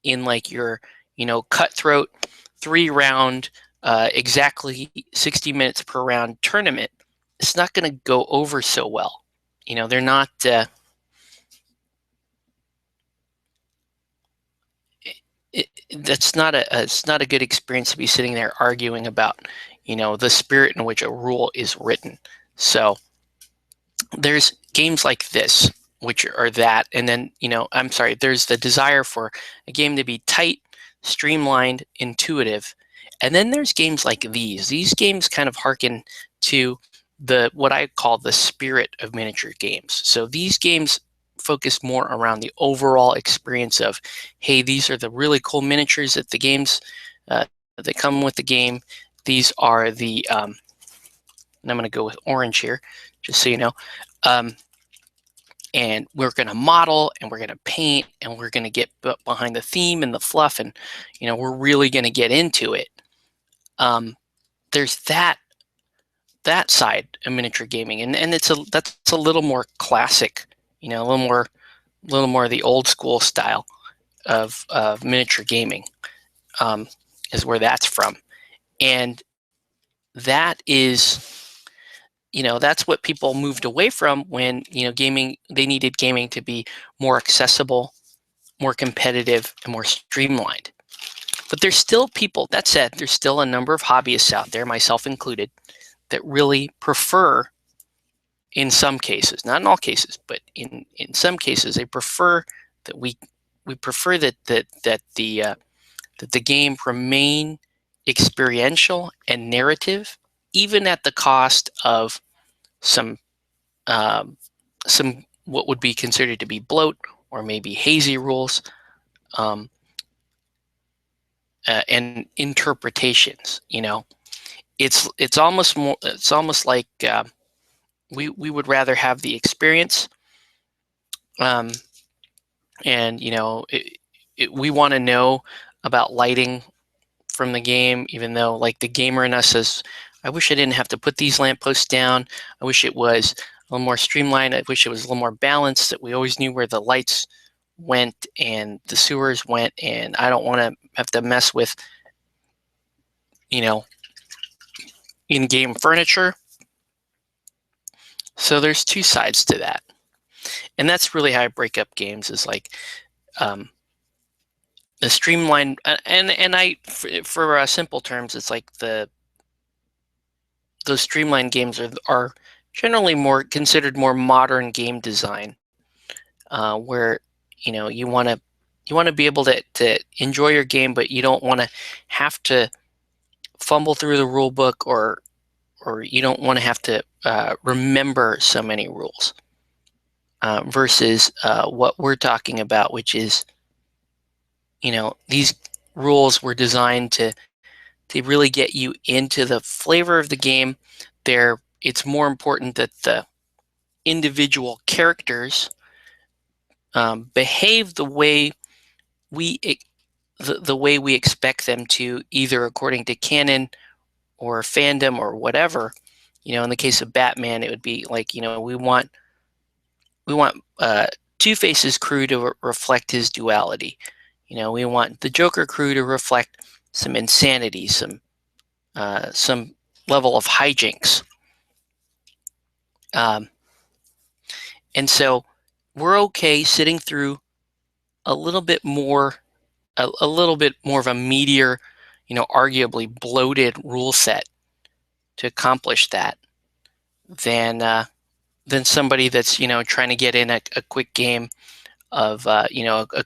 in like your cutthroat 3-round exactly 60 minutes per round tournament. It's not going to go over so well. They're not it's not a good experience to be sitting there arguing about the spirit in which a rule is written. So there's games like this which are that, and then there's the desire for a game to be tight, streamlined, intuitive, and then there's games like these games kind of harken to what I call the spirit of miniature games. So these games focus more around the overall experience of, hey, these are the really cool miniatures that the games that come with the game. These are the and I'm going to go with orange here, just so you know. And we're going to model, and we're going to paint, and we're going to get behind the theme and the fluff, and we're really going to get into it. There's that side of miniature gaming, and that's a little more classic, a little more the old school style of miniature gaming, is where that's from. And that is, that's what people moved away from when, gaming, they needed gaming to be more accessible, more competitive, and more streamlined. But there's still people, that said, there's still a number of hobbyists out there, myself included, that really prefer, in some cases, not in all cases, but in some cases, they prefer that we prefer that the game remain experiential and narrative, even at the cost of some what would be considered to be bloat or maybe hazy rules, and interpretations. It's almost like we would rather have the experience, and we want to know about lighting from the game, even though like the gamer in us says, I wish I didn't have to put these lampposts down. I wish it was a little more streamlined. I wish it was a little more balanced, that we always knew where the lights went and the sewers went, and I don't want to have to mess with, in-game furniture. So there's two sides to that. And that's really how I break up games, is like the streamlined, and I, for simple terms, it's like those streamlined games are generally considered more modern game design, where you want to be able to enjoy your game, but you don't want to have to fumble through the rule book, or you don't want to have to remember so many rules, versus what we're talking about, which is, these rules were designed to really get you into the flavor of the game. It's more important that the individual characters behave the way the way we expect them to, either according to canon or fandom or whatever. In the case of Batman, it would be like, we want Two-Face's crew to reflect his duality. We want the Joker crew to reflect some insanity, some level of hijinks. And so we're okay sitting through a little bit more of a meatier, arguably bloated rule set to accomplish that than somebody that's, trying to get in a quick game of, a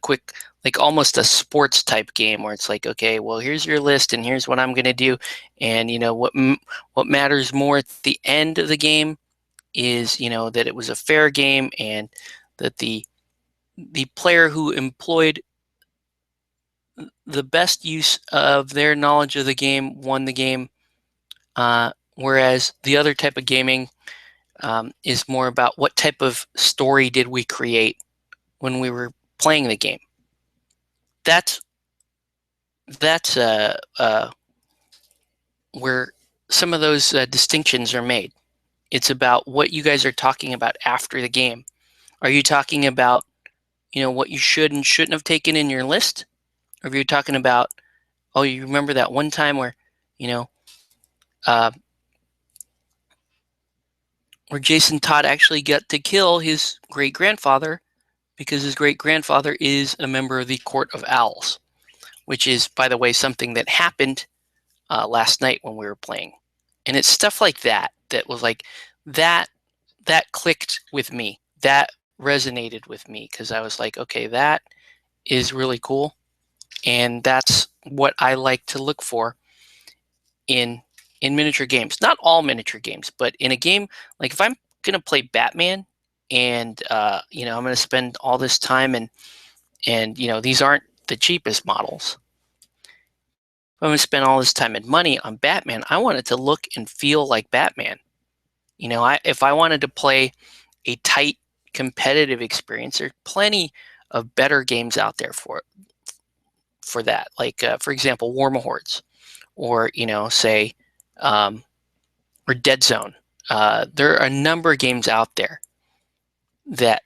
quick, like almost a sports type game, where it's like, okay, well, here's your list and here's what I'm going to do. And, what matters more at the end of the game is, that it was a fair game, and that the player who employed the best use of their knowledge of the game won the game. Whereas the other type of gaming is more about what type of story did we create when we were playing the game. That's where some of those distinctions are made. It's about what you guys are talking about after the game. Are you talking about, what you should and shouldn't have taken in your list? Or are you talking about, oh, you remember that one time where, where Jason Todd actually got to kill his great-grandfather because his great-grandfather is a member of the Court of Owls, which is, by the way, something that happened last night when we were playing. And it's stuff like that was like, that clicked with me. That resonated with me, because I was like, okay, that is really cool. And that's what I like to look for in miniature games. Not all miniature games, but in a game, like if I'm going to play Batman and, I'm going to spend all this time and these aren't the cheapest models. I'm going to spend all this time and money on Batman. I want it to look and feel like Batman. If I wanted to play a tight competitive experience, there's plenty of better games out there for that. Like, for example, Warmahordes, or, say, or Dead Zone. There are a number of games out there that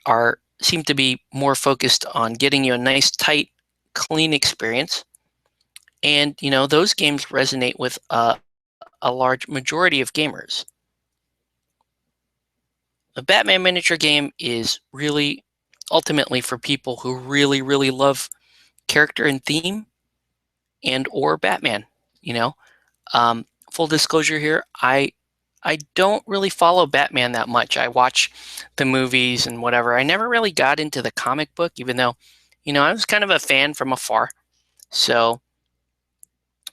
seem to be more focused on getting you a nice, tight, clean experience. And, those games resonate with a large majority of gamers. The Batman miniature game is really ultimately for people who really, really love character and theme and or Batman. Full disclosure here, I don't really follow Batman that much. I watch the movies and whatever. I never really got into the comic book, even though, I was kind of a fan from afar. So,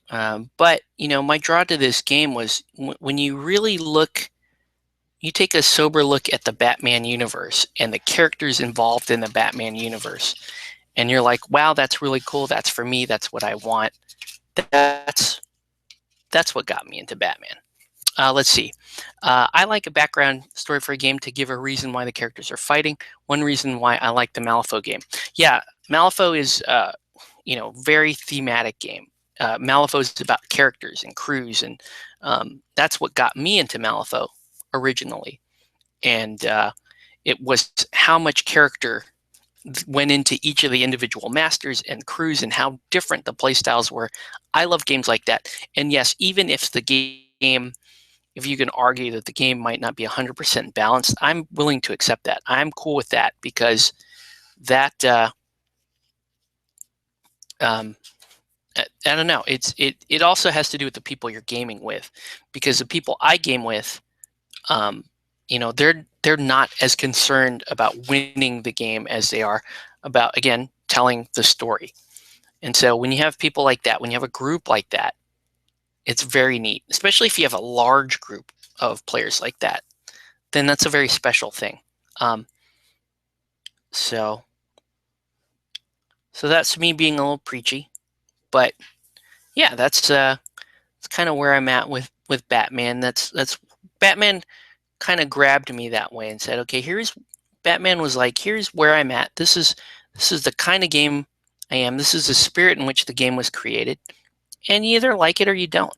but, my draw to this game was when you really you take a sober look at the Batman universe and the characters involved in the Batman universe, and you're like, wow, that's really cool. That's for me. That's what I want. That's what got me into Batman. Let's see. I like a background story for a game to give a reason why the characters are fighting. One reason why I like the Malifaux game. Yeah, Malifaux is, very thematic game. Malifaux is about characters and crews, and that's what got me into Malifaux originally. And it was how much character went into each of the individual masters and crews and how different the playstyles were. I love games like that. And yes, even if the game, if you can argue that the game might not be 100% balanced, I'm willing to accept that. I'm cool with that, because that I don't know. It also has to do with the people you're gaming with, because the people I game with, they're not as concerned about winning the game as they are about, again, telling the story. And so when you have people like that, when you have a group like that, it's very neat, especially if you have a large group of players like that. Then that's a very special thing. So that's me being a little preachy, but yeah, that's kind of where I'm at with Batman. That's Batman kind of grabbed me that way and said, okay, Batman was like, here's where I'm at. This is the kind of game I am. This is the spirit in which the game was created, and you either like it or you don't.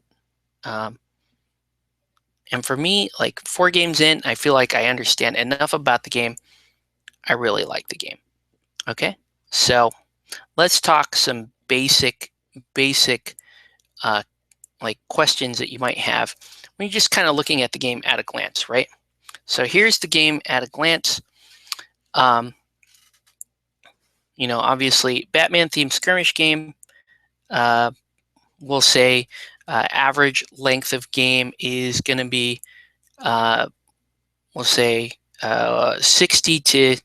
And for me, like 4 games in, I feel like I understand enough about the game. I really like the game. Okay, so let's talk some basic like questions that you might have when you're just kind of looking at the game at a glance, right? So here's the game at a glance. Obviously, Batman themed skirmish game. We'll say average length of game is going to be, we'll say 60 to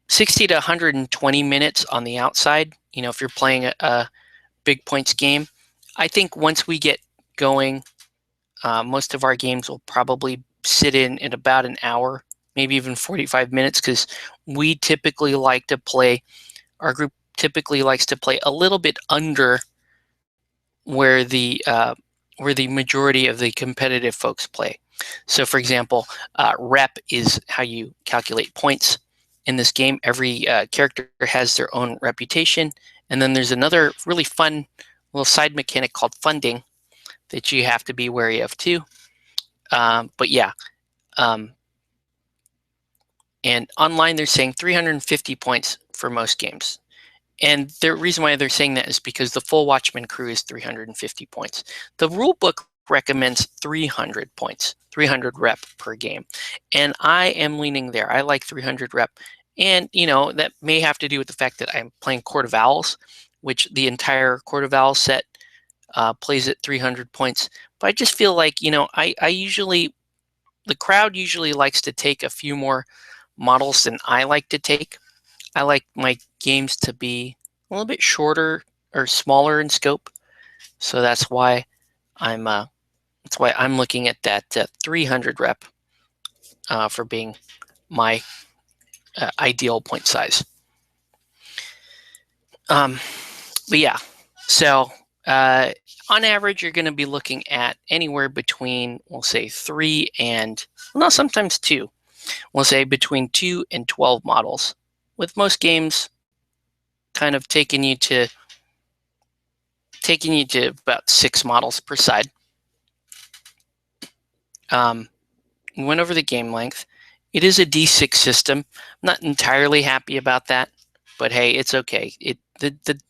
120 minutes on the outside. If you're playing a big points game, I think once we get going, most of our games will probably sit in about an hour, maybe even 45 minutes, because we typically like to play, our group typically likes to play a little bit under where the majority of the competitive folks play. So for example, rep is how you calculate points in this game. Every character has their own reputation, and then there's another really fun little side mechanic called funding that you have to be wary of too. But yeah, and online they're saying 350 points for most games. And the reason why they're saying that is because the full Watchmen crew is 350 points. The rule book recommends 300 points, 300 rep per game. And I am leaning there. I like 300 rep. And, that may have to do with the fact that I'm playing Court of Owls, which the entire Court of Owls set plays at 300 points. But I just feel like, I usually, the crowd usually likes to take a few more models than I like to take. I like my games to be a little bit shorter or smaller in scope, so that's why I'm looking at that 300 rep for being my ideal point size. But yeah, so on average, you're going to be looking at anywhere between, we'll say 3 and, well, sometimes 2. We'll say between 2 and 12 models, with most games kind of taking you to about 6 models per side. We went over the game length. It is a D6 system. I'm not entirely happy about that, but hey, it's okay. The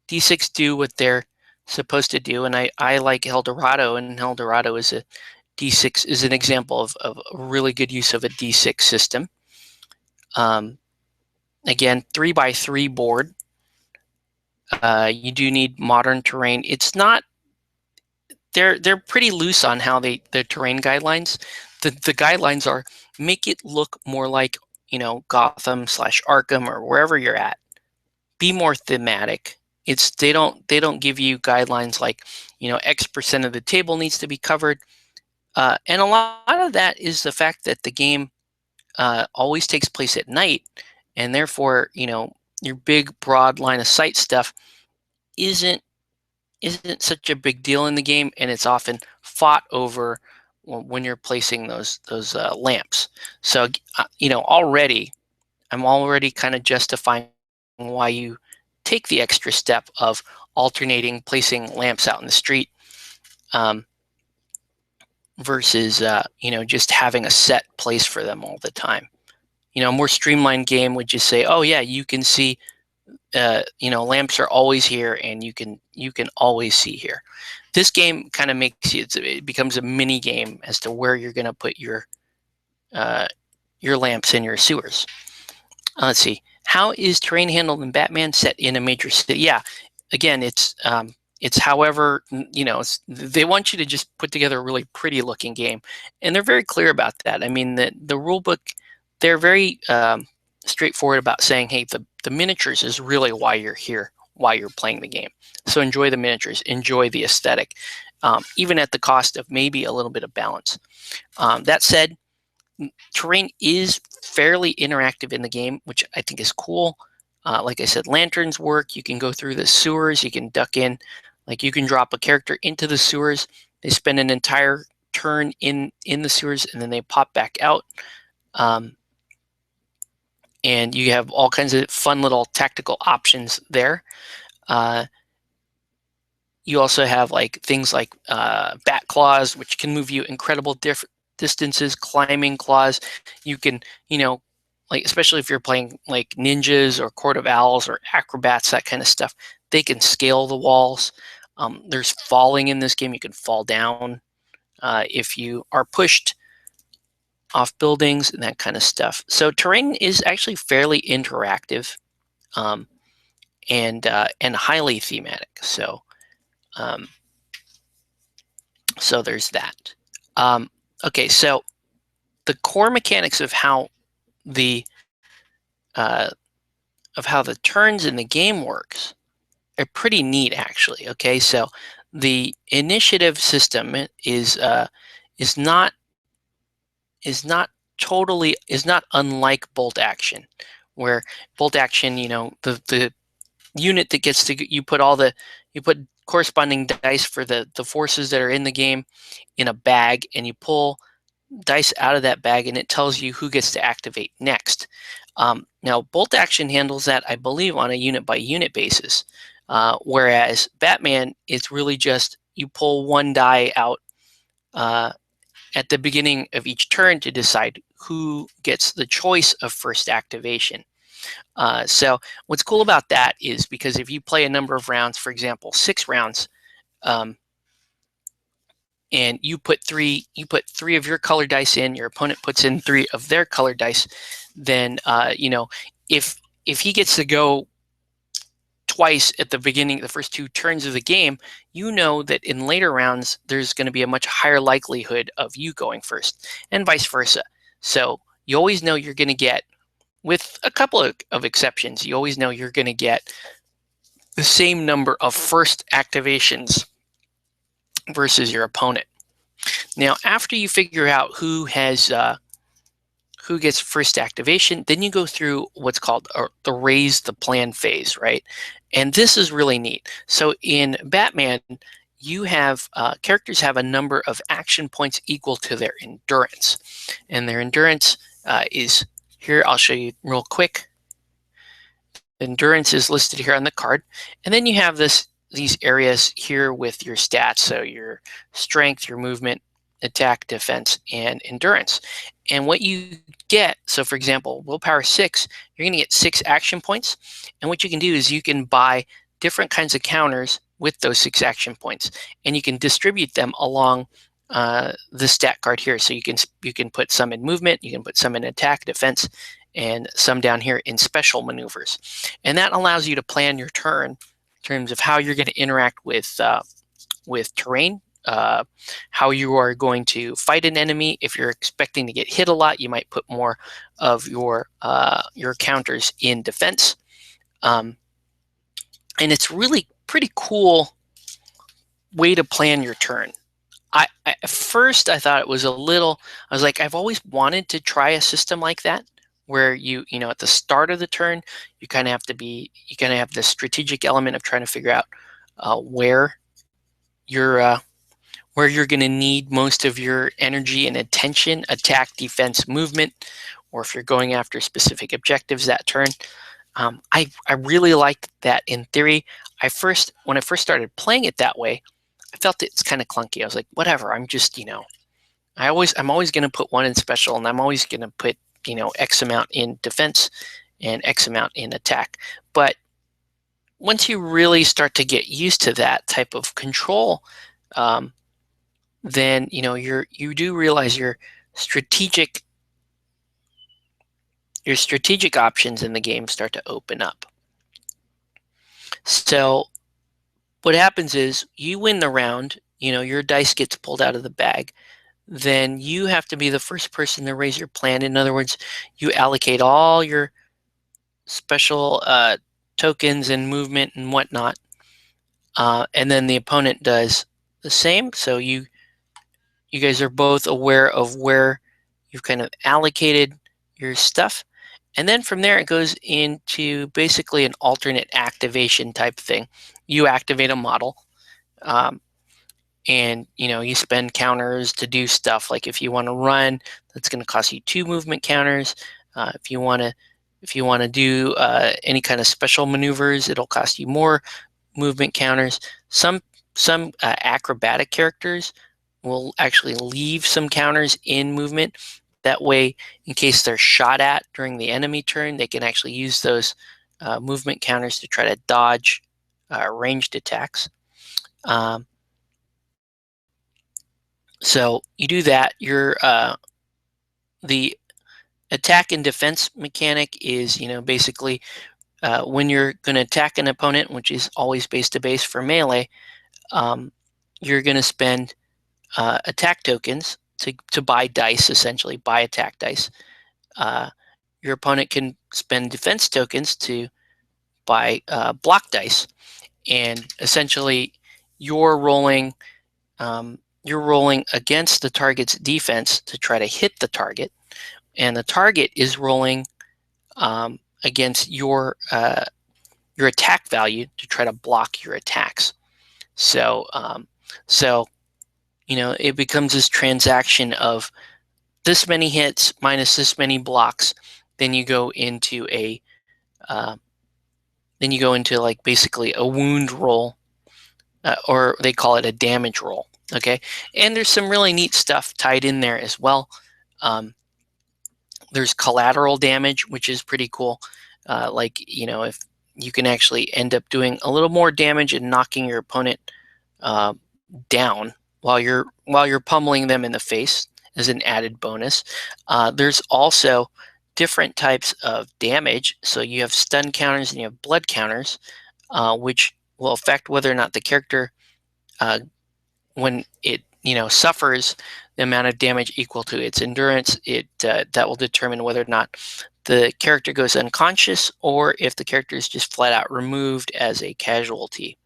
D6 do what they're supposed to do, and I like El Dorado, and El Dorado is a D6 is an example of a really good use of a D6 system. Again, 3x3 board. You do need modern terrain. It's not. They're pretty loose on how the terrain guidelines. The guidelines are make it look more like Gotham / Arkham or wherever you're at. Be more thematic. They don't give you guidelines like X% of the table needs to be covered, and a lot of that is the fact that the game always takes place at night, and therefore your big broad line of sight stuff isn't such a big deal in the game, and it's often fought over when you're placing those lamps. So I'm already kind of justifying why you take the extra step of alternating, placing lamps out in the street, versus just having a set place for them all the time. A more streamlined game would just say, oh yeah, you can see, lamps are always here, and you can always see here. This game kind of it becomes a mini game as to where you're going to put your lamps in your sewers. Let's see. How is terrain handled in Batman set in a major city? Yeah, again, it's however, they want you to just put together a really pretty looking game, and they're very clear about that. I mean, the rule book, they're very straightforward about saying, hey, the miniatures is really why you're here, why you're playing the game. So enjoy the miniatures, enjoy the aesthetic, even at the cost of maybe a little bit of balance. That said, terrain is fairly interactive in the game, which I think is cool. Like I said, lanterns work. You can go through the sewers. You can duck in. Like, you can drop a character into the sewers. They spend an entire turn in the sewers, and then they pop back out. And you have all kinds of fun little tactical options there. You also have things like bat claws, which can move you incredible distances, climbing claws. You can, especially if you're playing like ninjas or Court of Owls or acrobats, that kind of stuff, they can scale the walls. There's falling in this game. You can fall down if you are pushed off buildings and that kind of stuff. So terrain is actually fairly interactive, and highly thematic. So there's that. Okay, so the core mechanics of how the turns in the game works are pretty neat, actually. Okay, so the initiative system is not unlike bolt action, where bolt action, the unit that gets to, you put corresponding dice for the forces that are in the game in a bag, and you pull dice out of that bag, and it tells you who gets to activate next. Now, bolt action handles that, I believe, on a unit by unit basis, whereas Batman, it's really just you pull one die out at the beginning of each turn to decide who gets the choice of first activation. So what's cool about that is, because if you play a number of rounds, for example, 6 rounds, and you put three of your colored dice in, your opponent puts in 3 of their colored dice, then if he gets to go twice at the beginning, the first 2 turns of the game, you know that in later rounds there's going to be a much higher likelihood of you going first, and vice versa. So you always know you're going to get, with a couple of exceptions, you always know you're going to get the same number of first activations versus your opponent. Now, after you figure out who gets first activation, then you go through what's called the raise the plan phase, right? And this is really neat. So in Batman, you have characters have a number of action points equal to their endurance, and their endurance is here. I'll show you real quick. Endurance is listed here on the card, and then you have these areas here with your stats, so your strength, your movement, attack, defense, and endurance. And what you get, so for example, willpower 6, you're going to get 6 action points, and what you can do is you can buy different kinds of counters with those 6 action points, and you can distribute them along the stat card here. So you can put some in movement, you can put some in attack, defense, and some down here in special maneuvers. And that allows you to plan your turn in terms of how you're going to interact with terrain, how you are going to fight an enemy. If you're expecting to get hit a lot, you might put more of your counters in defense. And it's really pretty cool way to plan your turn. At first I thought it was I was like, I've always wanted to try a system like that, where you at the start of the turn, you kind of have the strategic element of trying to figure out where you're going to need most of your energy and attention, attack, defense, movement, or if you're going after specific objectives that turn. I really liked that in theory. When I first started playing it that way, I felt it's kind of clunky. I was like, whatever. I'm just, I'm always going to put one in special, and I'm always going to put, X amount in defense and X amount in attack. But once you really start to get used to that type of control, then you do realize your strategic options in the game start to open up. So what happens is you win the round, your dice gets pulled out of the bag, then you have to be the first person to raise your plan. In other words, you allocate all your special tokens and movement and whatnot, and then the opponent does the same. So you guys are both aware of where you've kind of allocated your stuff. And then from there, it goes into basically an alternate activation type thing. You activate a model, and you spend counters to do stuff. Like if you want to run, that's going to cost you 2 movement counters. If you want to do any kind of special maneuvers, it'll cost you more movement counters. Some acrobatic characters will actually leave some counters in movement. That way, in case they're shot at during the enemy turn, they can actually use those movement counters to try to dodge ranged attacks. So you do that. The attack and defense mechanic is, basically when you're going to attack an opponent, which is always base to base for melee, you're going to spend attack tokens to buy dice, essentially buy attack dice. Your opponent can spend defense tokens to buy block dice, and essentially you're rolling against the target's defense to try to hit the target, and the target is rolling against your attack value to try to block your attacks. So it becomes this transaction of this many hits minus this many blocks. Then you go into like basically a wound roll, or they call it a damage roll. Okay, and there's some really neat stuff tied in there as well. There's collateral damage, which is pretty cool. If you can actually end up doing a little more damage and knocking your opponent down while you're pummeling them in the face as an added bonus. There's also different types of damage. So you have stun counters and you have blood counters, which will affect whether or not the character, when it suffers the amount of damage equal to its endurance, that will determine whether or not the character goes unconscious or if the character is just flat out removed as a casualty.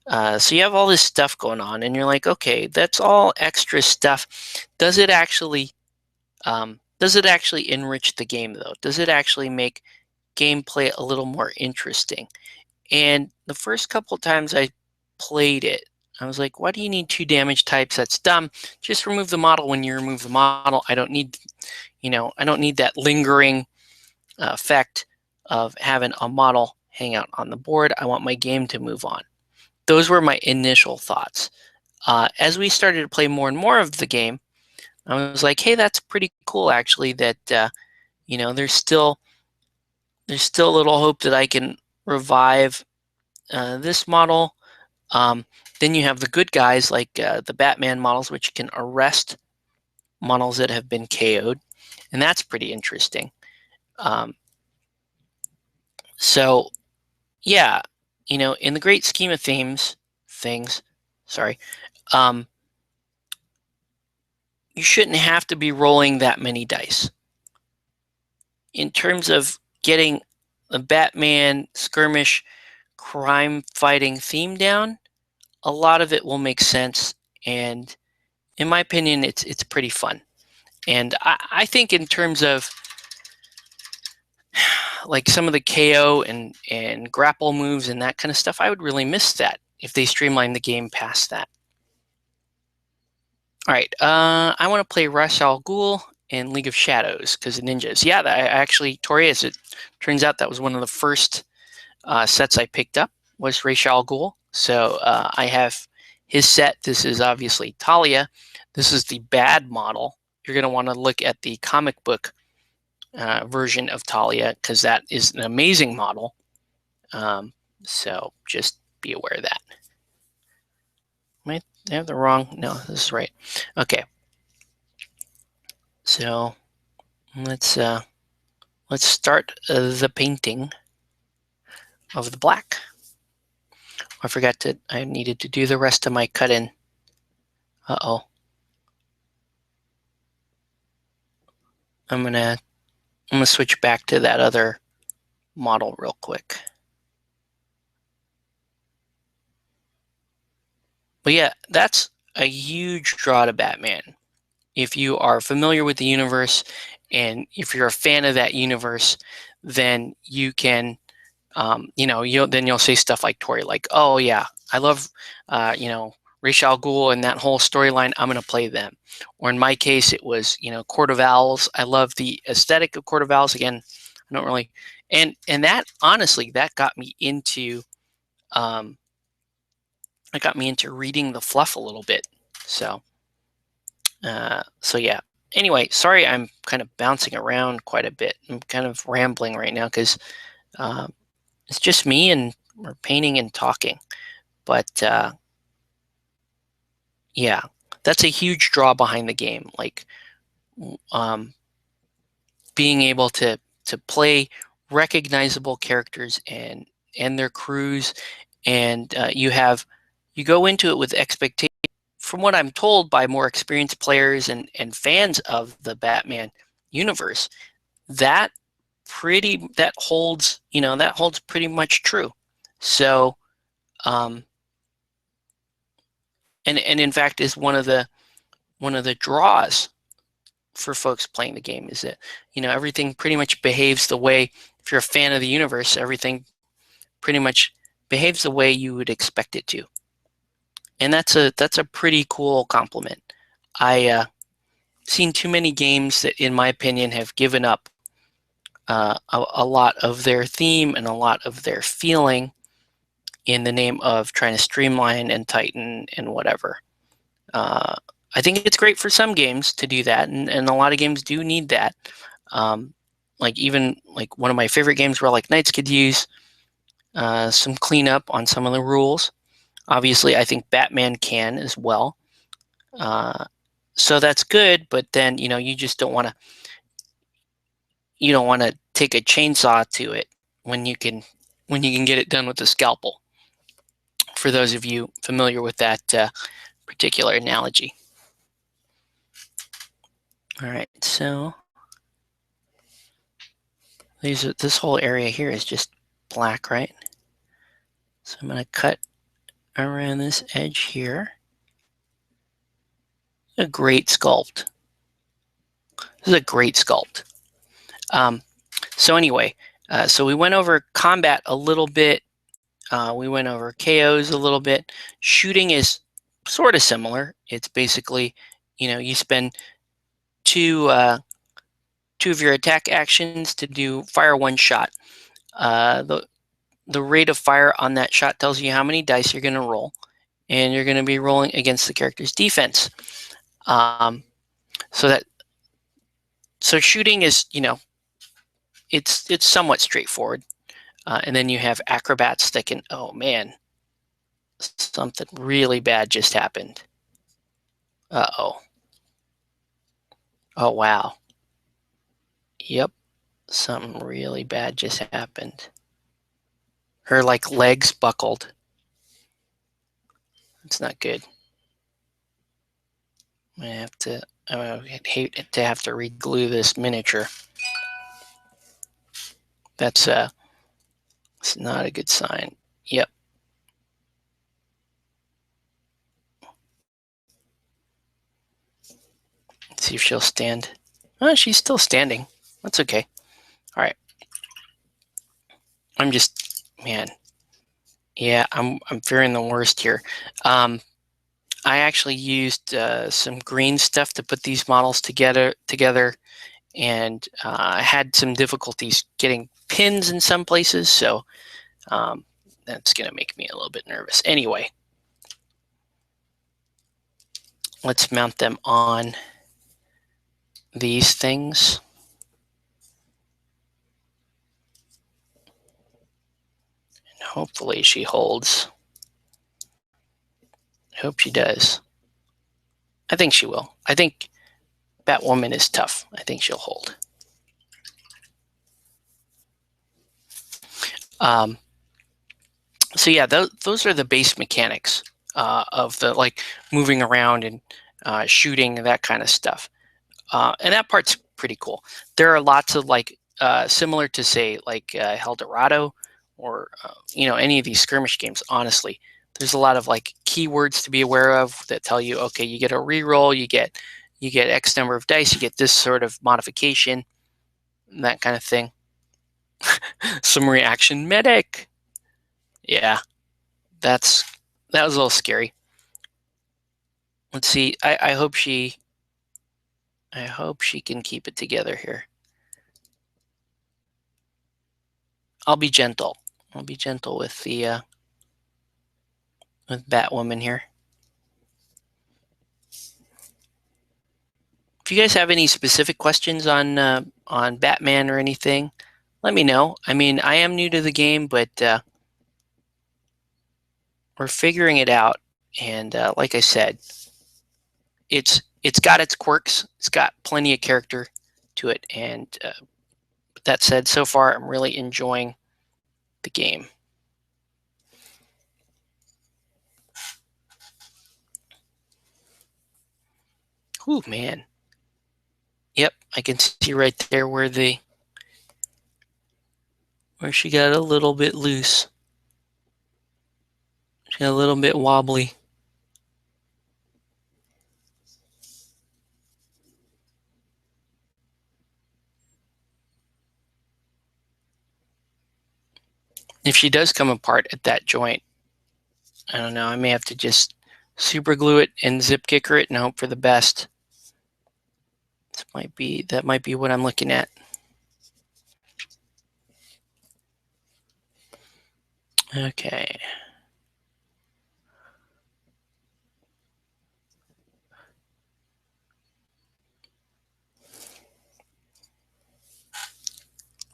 So you have all this stuff going on, and you're like, okay, that's all extra stuff. Does it actually enrich the game, though? Does it actually make gameplay a little more interesting? And the first couple times I played it, I was like, why do you need 2 damage types? That's dumb. Just remove the model when you remove the model. I don't need that lingering effect of having a model hang out on the board. I want my game to move on. Those were my initial thoughts. As we started to play more and more of the game, I was like, hey, that's pretty cool, actually, that there's still a little hope that I can revive this model. Then you have the good guys like the Batman models, which can arrest models that have been KO'd, and that's pretty interesting. So yeah, in the great scheme of things, you shouldn't have to be rolling that many dice. In terms of getting the Batman skirmish crime fighting theme down, a lot of it will make sense, and in my opinion, it's pretty fun. And I think in terms of like some of the KO and grapple moves and that kind of stuff, I would really miss that if they streamlined the game past that. All right, I want to play Ra's al Ghul, in League of Shadows because of ninjas. Yeah, Torius, it turns out that was one of the first sets I picked up was Ra's al Ghul. So I have his set. This is obviously Talia. This is the bad model. You're going to want to look at the comic book version of Talia because that is an amazing model. So just be aware of that. Might have the wrong? No, this is right. Okay. So let's start the painting of the black. I needed to do the rest of my cut-in. Uh-oh. I'm gonna switch back to that other model real quick. But yeah, that's a huge draw to Batman. If you are familiar with the universe and if you're a fan of that universe, then you can, you'll say stuff like Tori, like, oh yeah, I love, Ra's al Ghul and that whole storyline. I'm going to play them. Or in my case, it was, Court of Owls. I love the aesthetic of Court of Owls. Again, I don't really, and that honestly, that got me into, reading the fluff a little bit. So yeah. Anyway, sorry, I'm kind of bouncing around quite a bit. I'm kind of rambling right now because it's just me and we're painting and talking. But yeah, that's a huge draw behind the game. Like being able to play recognizable characters and their crews, and you go into it with expectation. From what I'm told by more experienced players and fans of the Batman universe, that holds pretty much true. So, and in fact is one of the draws for folks playing the game is that everything pretty much behaves the way, if you're a fan of the universe, everything pretty much behaves the way you would expect it to. And that's a pretty cool compliment. I seen too many games that, in my opinion, have given up a lot of their theme and a lot of their feeling in the name of trying to streamline and tighten and whatever. I think it's great for some games to do that, and a lot of games do need that. Like one of my favorite games where like Knights could use some cleanup on some of the rules. Obviously, I think Batman can as well. So that's good, but then you just don't want to. You don't want to take a chainsaw to it when you can get it done with a scalpel. For those of you familiar with that particular analogy. All right, so this whole area here is just black, right? So I'm going to cut around this edge here. A great sculpt. This is a great sculpt. So anyway, so we went over combat a little bit. We went over KOs a little bit. Shooting is sort of similar. It's basically, you spend two of your attack actions to fire one shot. The rate of fire on that shot tells you how many dice you're going to roll, and you're going to be rolling against the character's defense. So shooting is, it's somewhat straightforward. And then you have acrobats that can, oh man, something really bad just happened. Uh-oh. Oh, wow. Yep, something really bad just happened. Her, legs buckled. It's not good. I would hate to have to re-glue this miniature. That's, it's not a good sign. Yep. Let's see if she'll stand. Oh, she's still standing. That's okay. All right. I'm just, man. Yeah, I'm fearing the worst here. I actually used some green stuff to put these models together, and I had some difficulties getting pins in some places, so that's going to make me a little bit nervous. Anyway, let's mount them on these things. And hopefully she holds. I hope she does. I think she will. I think Batwoman is tough. I think she'll hold. So yeah, those are the base mechanics of the like moving around and shooting, that kind of stuff. And that part's pretty cool. There are lots of like similar to say like El Dorado or any of these skirmish games. Honestly, there's a lot of like keywords to be aware of that tell you, okay, you get a reroll, you get X number of dice, you get this sort of modification, that kind of thing. Some reaction medic. Yeah, that was a little scary. Let's see. I hope she can keep it together here. I'll be gentle. I'll be gentle with the with Batwoman here. If you guys have any specific questions on Batman or anything, let me know. I mean, I am new to the game, but we're figuring it out. And like I said, it's got its quirks. It's got plenty of character to it. And that said, so far I'm really enjoying the game. Ooh, man. Yep, I can see right there where she got a little bit loose. She got a little bit wobbly. If she does come apart at that joint, I don't know, I may have to just super glue it and zip kicker it and hope for the best. That might be what I'm looking at. Okay.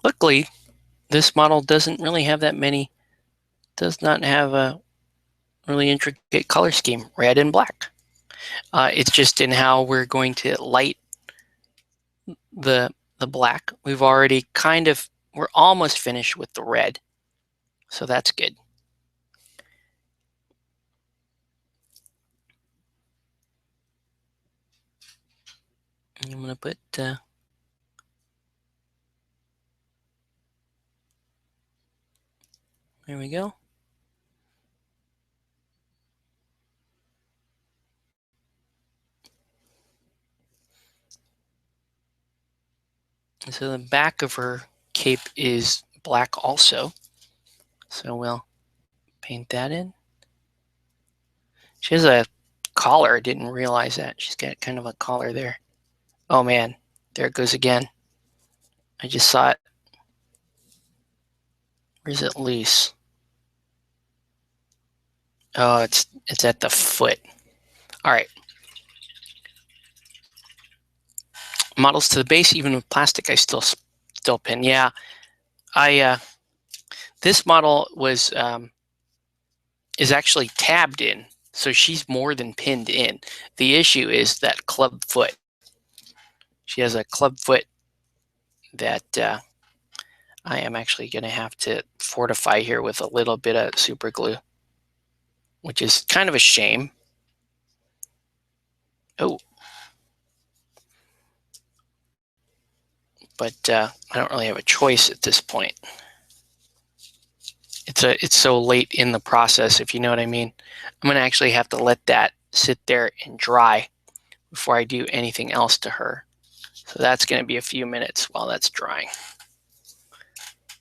Luckily, this model doesn't really have that many, does not have a really intricate color scheme, red and black. It's just in how we're going to light the black. We've already we're almost finished with the red, so that's good. I'm going to put there we go. So the back of her cape is black also. So we'll paint that in. She has a collar. Didn't realize that. She's got kind of a collar there. Oh man, there it goes again. I just saw it. Where's it loose? Oh, it's at the foot. All right. Models to the base, even with plastic, I still pin. Yeah, this model was is actually tabbed in, so she's more than pinned in. The issue is that club foot. She has a club foot that I am actually going to have to fortify here with a little bit of super glue, which is kind of a shame. Oh. But I don't really have a choice at this point. It's so late in the process, if you know what I mean. I'm going to actually have to let that sit there and dry before I do anything else to her. So that's going to be a few minutes while that's drying.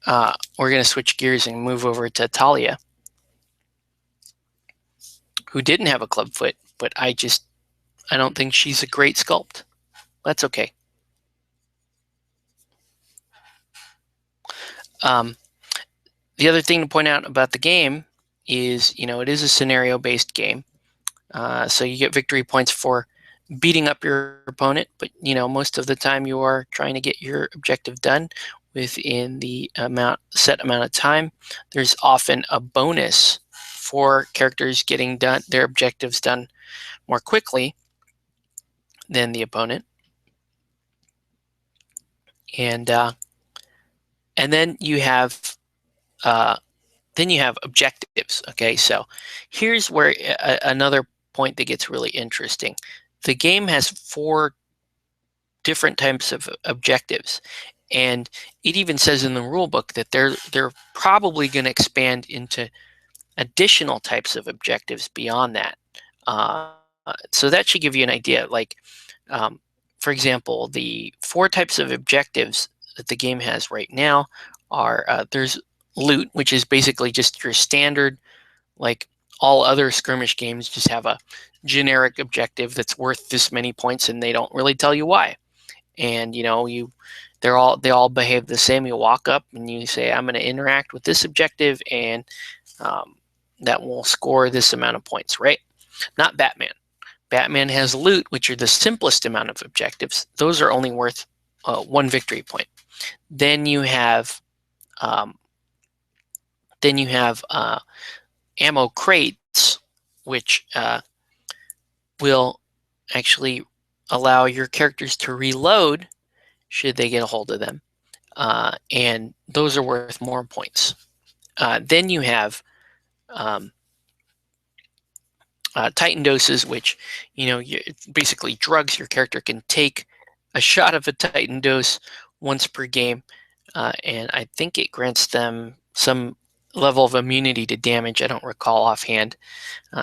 We're going to switch gears and move over to Talia, who didn't have a club foot, but I don't think she's a great sculpt. That's okay. The other thing to point out about the game is, it is a scenario-based game. So you get victory points for beating up your opponent, but most of the time you are trying to get your objective done within the set amount of time. There's often a bonus for characters getting their objectives done more quickly than the opponent. And then you have objectives. Okay, so here's where another point that gets really interesting. The game has 4 different types of objectives, and it even says in the rule book that they're probably going to expand into additional types of objectives beyond that. So that should give you an idea. Like, for example, the 4 types of objectives that the game has right now are there's loot, which is basically just your standard, like all other skirmish games just have a generic objective that's worth this many points, and they don't really tell you why. And they all behave the same. You walk up and you say, I'm going to interact with this objective, and that will score this amount of points, right? Not Batman. Batman has loot, which are the simplest amount of objectives. Those are only worth 1 victory point. Then you have ammo crates, which will actually allow your characters to reload should they get a hold of them, and those are worth more points. Then you have Titan doses, which basically drugs. Your character can take a shot of a Titan dose once per game, and I think it grants them some level of immunity to damage. I don't recall offhand.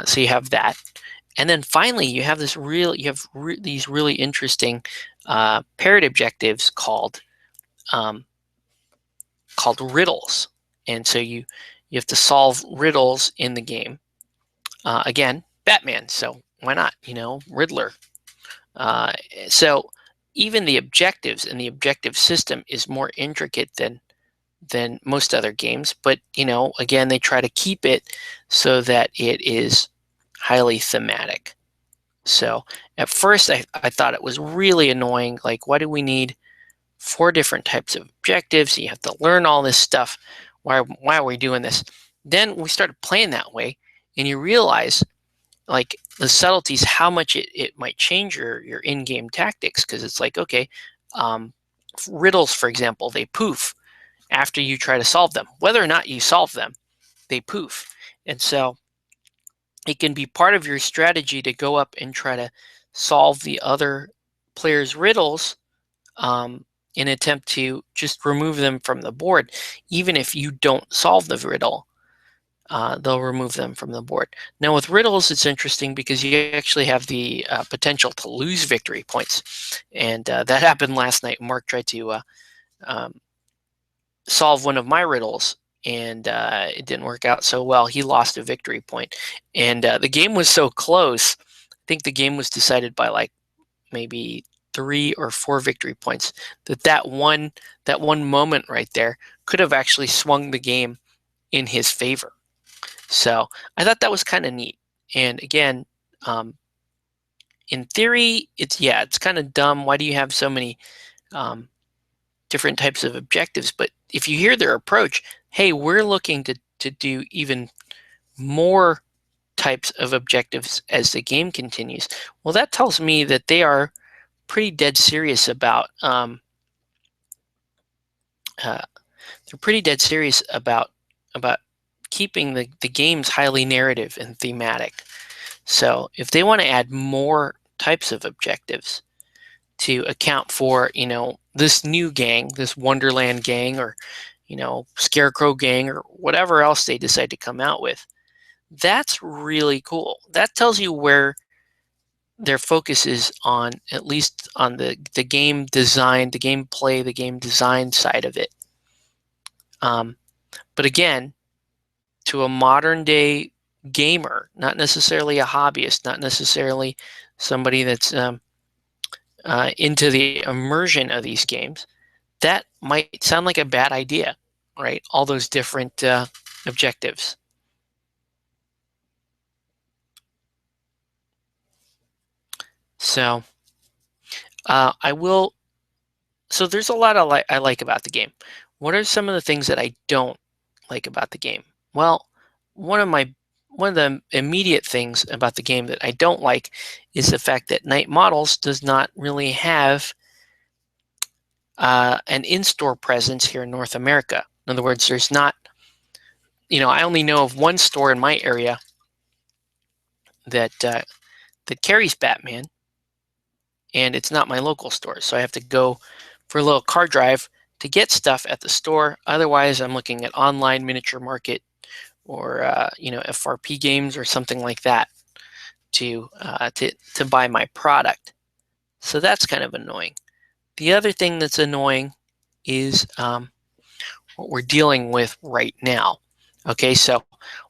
So you have that, and then finally you have these really interesting paired objectives called riddles, and so you have to solve riddles in the game. Again, Batman, so why not? Riddler. So even the objectives and the objective system is more intricate than most other games, but again, they try to keep it so that it is highly thematic. So at first I thought it was really annoying. Like, why do we need 4 different types of objectives? You have to learn all this stuff. Why are we doing this? Then we started playing that way, and you realize, like, the subtleties, how much it might change your in-game tactics. Because it's like, okay, riddles, for example, they poof after you try to solve them. Whether or not you solve them, they poof. And so it can be part of your strategy to go up and try to solve the other players' riddles in an attempt to just remove them from the board. Even if you don't solve the riddle, they'll remove them from the board. Now with riddles, it's interesting because you actually have the potential to lose victory points. And that happened last night. Mark tried to solve one of my riddles, and it didn't work out so well. He lost a victory point. And the game was so close. I think the game was decided by like maybe 3 or 4 victory points. That one moment right there could have actually swung the game in his favor. So I thought that was kind of neat. And again, in theory, it's kind of dumb. Why do you have so many different types of objectives? But if you hear their approach, hey, we're looking to do even more types of objectives as the game continues. Well, that tells me that they are pretty dead serious about keeping the games highly narrative and thematic. So if they want to add more types of objectives to account for, this new gang, this Wonderland gang, or, Scarecrow gang, or whatever else they decide to come out with, that's really cool. That tells you where their focus is on, at least on the game design, the gameplay, the game design side of it. But again, to a modern day gamer, not necessarily a hobbyist, not necessarily somebody that's into the immersion of these games, that might sound like a bad idea, right? All those different objectives. So I will. So there's a lot I like about the game. What are some of the things that I don't like about the game? Well, one of my one of the immediate things about the game that I don't like is the fact that Knight Models does not really have an in-store presence here in North America. In other words, there's not, I only know of one store in my area that that carries Batman, and it's not my local store. So I have to go for a little car drive to get stuff at the store. Otherwise, I'm looking at online miniature market or FRP games or something like that to buy my product. So that's kind of annoying. The other thing that's annoying is what we're dealing with right now. Okay, so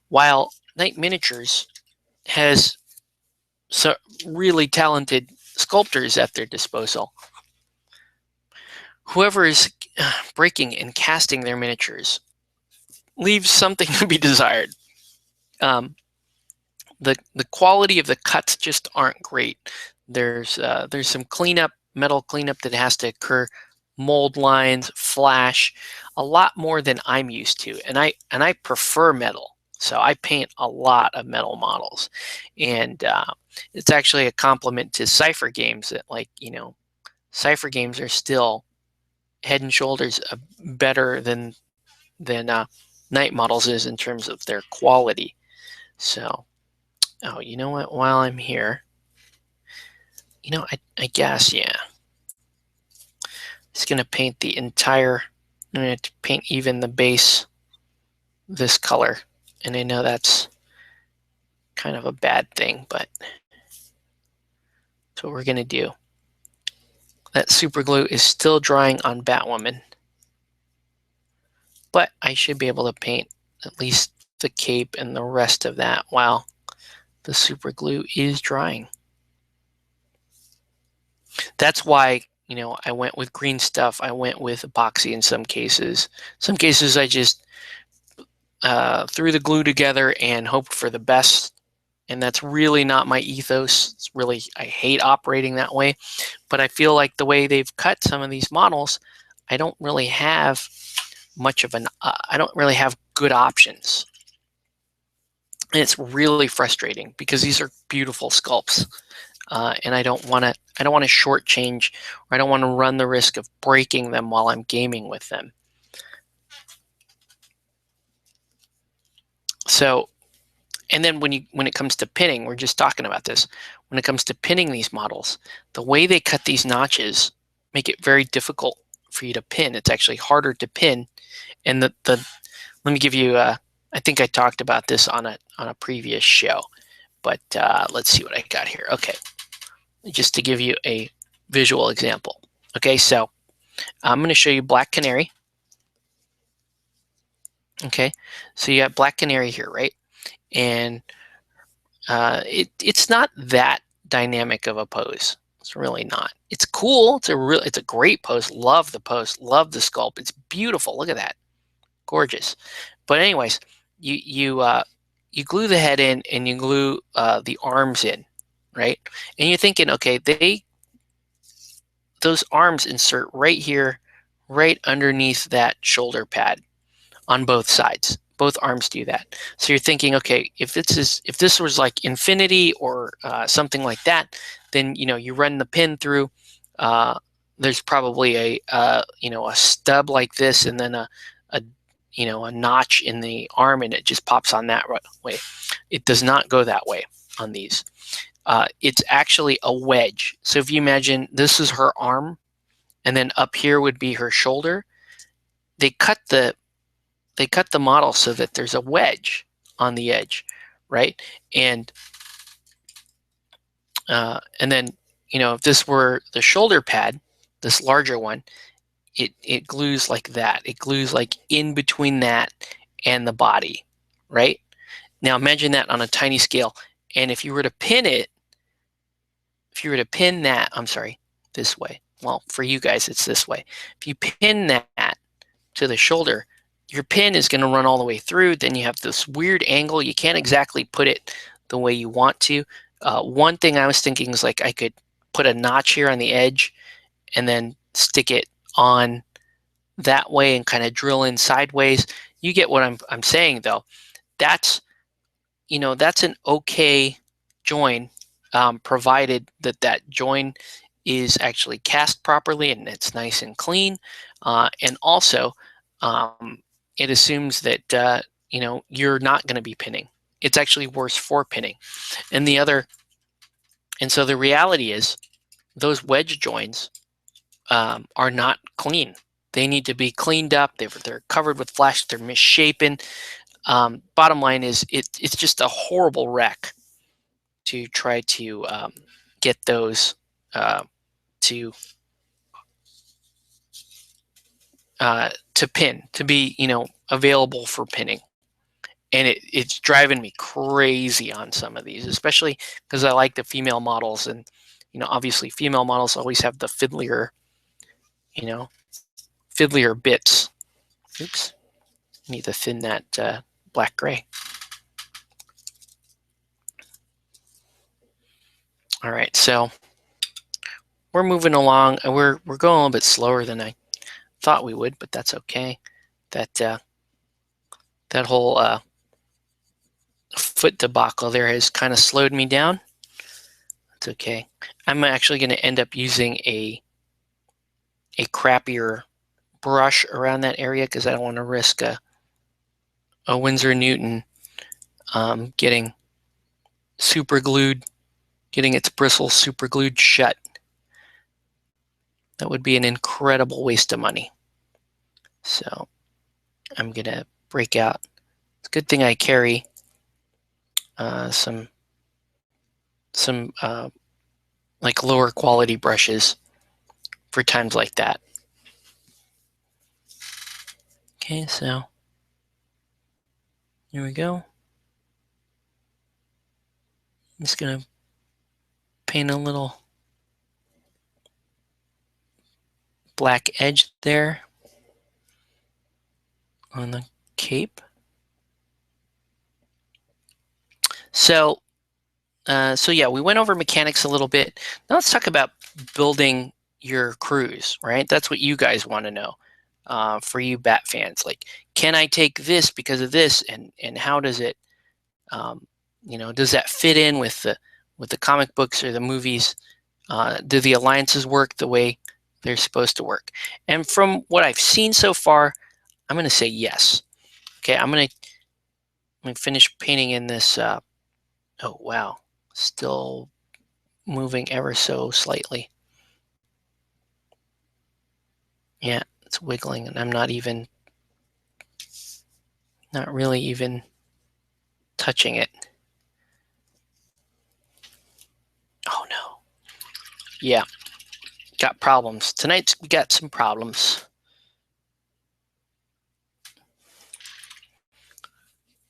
while Knight Miniatures has so really talented sculptors at their disposal, whoever is breaking and casting their miniatures leaves something to be desired. The quality of the cuts just aren't great. There's some metal cleanup that has to occur, mold lines, flash, a lot more than I'm used to, and I prefer metal, so I paint a lot of metal models, and it's actually a compliment to Cypher Games that Cypher Games are still head and shoulders better than Knight Models is in terms of their quality. So, oh, you know what? While I'm here, I guess, yeah. It's gonna paint the entire. I'm gonna paint even the base this color, and I know that's kind of a bad thing, but that's what we're gonna do. That super glue is still drying on Batwoman, but I should be able to paint at least the cape and the rest of that while the super glue is drying. That's why, I went with green stuff. I went with epoxy in some cases. Some cases I just threw the glue together and hoped for the best. And that's really not my ethos. I hate operating that way. But I feel like the way they've cut some of these models, I don't really have I don't really have good options. And it's really frustrating because these are beautiful sculpts. And I don't want to shortchange, or I don't want to run the risk of breaking them while I'm gaming with them. So, and then when it comes to pinning, we're just talking about this. When it comes to pinning these models, the way they cut these notches make it very difficult for you to pin. It's actually harder to pin. And let me give you. I think I talked about this on a previous show, but let's see what I got here. Okay. Just to give you a visual example. Okay, so I'm going to show you Black Canary. Okay, so you have Black Canary here, right? And it's not that dynamic of a pose. It's really not. It's cool. It's a great pose. Love the pose. Love the sculpt. It's beautiful. Look at that, gorgeous. But anyways, you glue the head in and you glue the arms in, right? And you're thinking, okay, those arms insert right here, right underneath that shoulder pad on both sides. Both arms do that. So you're thinking, okay, if this was like Infinity or something like that, then you run the pin through. There's probably a stub like this, and then a notch in the arm, and it just pops on that way. It does not go that way on these. It's actually a wedge. So if you imagine this is her arm, and then up here would be her shoulder. They cut the model so that there's a wedge on the edge, right? And then if this were the shoulder pad, this larger one, it glues like that. It glues like in between that and the body, right? Now imagine that on a tiny scale. And if you were to pin it, I'm sorry, this way. Well, for you guys, it's this way. If you pin that to the shoulder, your pin is going to run all the way through. Then you have this weird angle. You can't exactly put it the way you want to. One thing I was thinking is like I could put a notch here on the edge and then stick it on that way and kind of drill in sideways. You get what I'm saying, though. That's an okay join, provided that join is actually cast properly and it's nice and clean, and also it assumes that you're not going to be pinning. It's actually worse for pinning. And so the reality is those wedge joins are not clean. They need to be cleaned up. They're covered with flash. They're misshapen. Bottom line is it's just a horrible wreck to try to get those to pin, to be available for pinning. And it's driving me crazy on some of these, especially because I like the female models, and obviously female models always have the fiddlier bits. Oops, need to thin that black gray. All right, so we're moving along. We're going a little bit slower than I thought we would, but that's okay. That whole foot debacle there has kind of slowed me down. It's okay. I'm actually going to end up using a crappier brush around that area because I don't want to risk a Winsor Newton getting super glued, getting its bristles super glued shut. That would be an incredible waste of money. So I'm going to break out. It's a good thing I carry some like lower quality brushes for times like that. Okay, so here we go. I'm just going to paint a little black edge there on the cape. So yeah, we went over mechanics a little bit. Now let's talk about building your cruise, right? That's what you guys want to know. For you Bat fans, like, can I take this because of this, and how does it, does that fit in with the comic books or the movies? Do the alliances work the way they're supposed to work? And from what I've seen so far, I'm going to say yes. Okay, I'm going to finish painting in this. Oh wow, still moving ever so slightly. Yeah, it's wiggling, and I'm not really even touching it. Oh no. Yeah, got problems. Tonight we got some problems.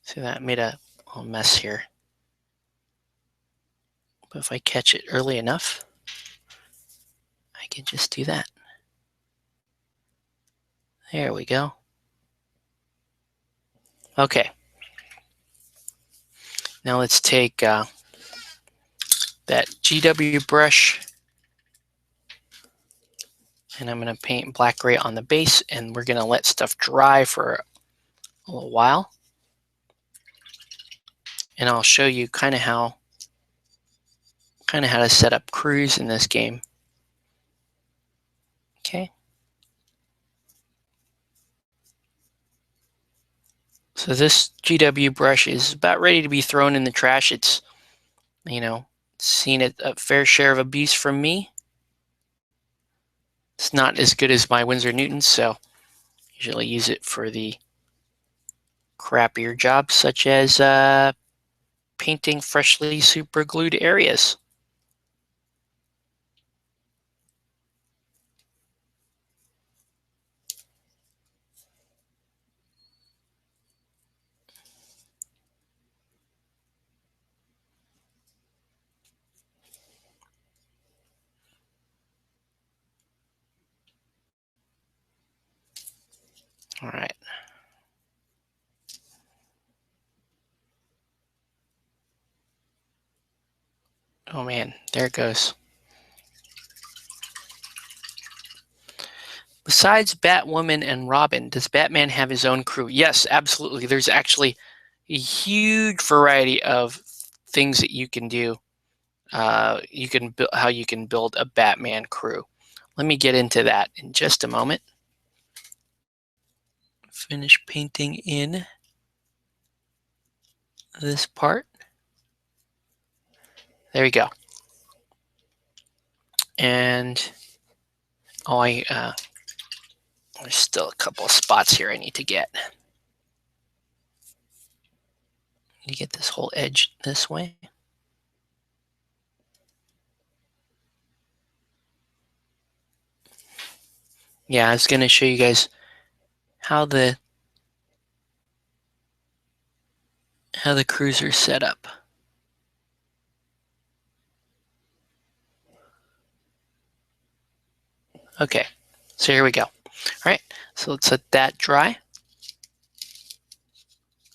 See, that made a whole mess here. But if I catch it early enough, I can just do that. There we go. Okay. Now let's take that GW brush, and I'm going to paint black gray on the base, and we're going to let stuff dry for a little while. And I'll show you kind of how to set up Cruise in this game. Okay. So this GW brush is about ready to be thrown in the trash. It's, seen a fair share of abuse from me. It's not as good as my Winsor Newtons, so usually use it for the crappier jobs, such as painting freshly super glued areas. All right. Oh man, there it goes. Besides Batwoman and Robin, does Batman have his own crew? Yes, absolutely. There's actually a huge variety of things that you can do. How you can build a Batman crew. Let me get into that in just a moment. Finish painting in this part. There we go. And there's still a couple of spots here I need to get. Need to get this whole edge this way. Yeah, I was going to show you guys how the crews are set up. Okay, so here we go. All right, so let's let that dry.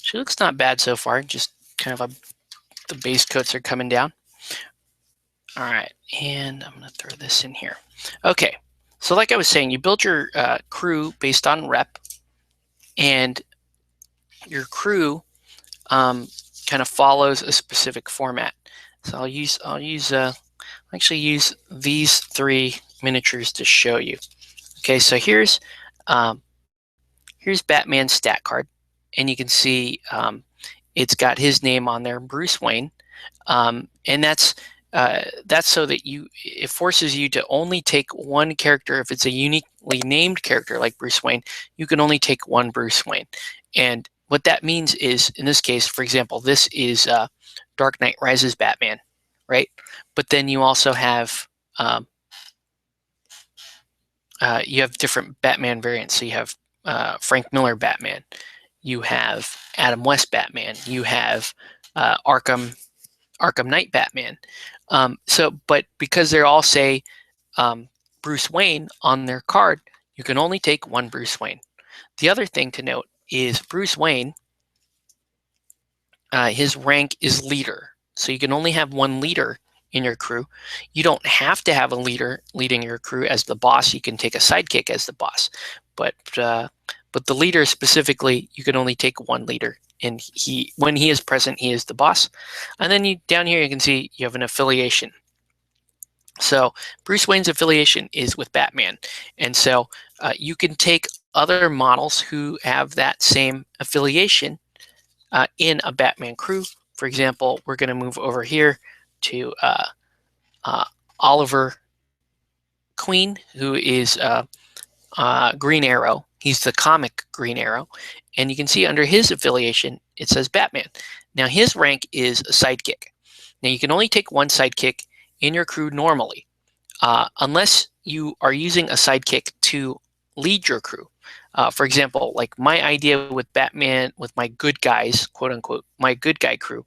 She looks not bad so far, just kind of the base coats are coming down. All right, and I'm going to throw this in here. Okay, so like I was saying, you build your crew based on rep, and your crew kind of follows a specific format. So I'll actually use these 3 miniatures to show you. Okay, so here's Batman's stat card, and you can see it's got his name on there, Bruce Wayne, and that's so that it forces you to only take one character. If it's a uniquely named character like Bruce Wayne, you can only take one Bruce Wayne. And what that means is, in this case, for example, this is Dark Knight Rises Batman, right? But then you also have different Batman variants. So you have Frank Miller Batman, you have Adam West Batman, you have Arkham Knight Batman. But because they all say Bruce Wayne on their card, you can only take one Bruce Wayne. The other thing to note is Bruce Wayne, his rank is leader. So you can only have one leader in your crew. You don't have to have a leader leading your crew as the boss. You can take a sidekick as the boss. But the leader specifically, you can only take one leader. And when he is present, he is the boss. And then down here you can see you have an affiliation. So Bruce Wayne's affiliation is with Batman. And so you can take other models who have that same affiliation in a Batman crew. For example, we're going to move over here to Oliver Queen, who is Green Arrow. He's the comic Green Arrow. And you can see under his affiliation, it says Batman. Now his rank is a sidekick. Now you can only take one sidekick in your crew normally, unless you are using a sidekick to lead your crew. For example, like my idea with Batman, with my good guys, quote unquote, my good guy crew,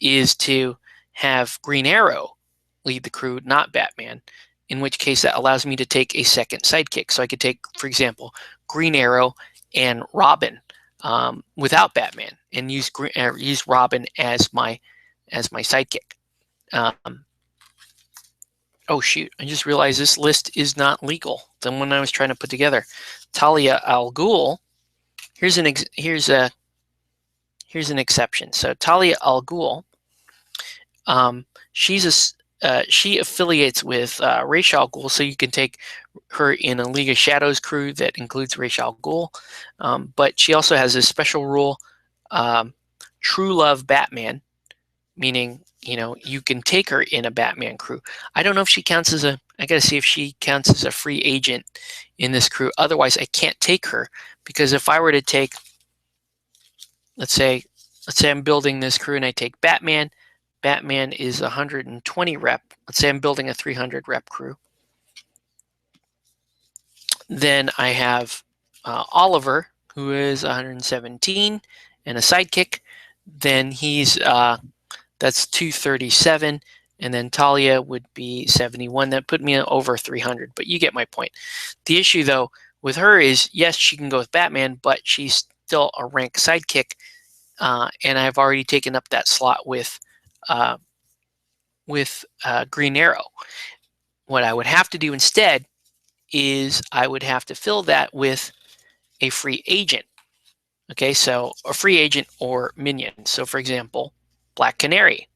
is to have Green Arrow lead the crew, not Batman, in which case that allows me to take a second sidekick. So I could take, for example, Green Arrow and Robin without Batman, and use Robin as my sidekick. Oh shoot! I just realized this list is not legal. The one I was trying to put together, Talia al Ghul. Here's an exception. So Talia al Ghul, she affiliates with Ra's al Ghul, so you can take her in a League of Shadows crew that includes Ra's al Ghul. But she also has a special rule, True Love Batman, meaning you can take her in a Batman crew. I don't know if she counts as I gotta see if she counts as a free agent in this crew. Otherwise, I can't take her, because if I were to take, let's say I'm building this crew and I take Batman. Batman is 120 rep. Let's say I'm building a 300 rep crew. Then I have Oliver, who is 117 and a sidekick. Then he's that's 237, and then Talia would be 71. That put me over 300, but you get my point. The issue, though, with her is, yes, she can go with Batman, but she's still a rank sidekick, and I've already taken up that slot with Green Arrow. What I would have to do instead is I would have to fill that with a free agent. Okay, so a free agent or minion. So for example, Black Canary.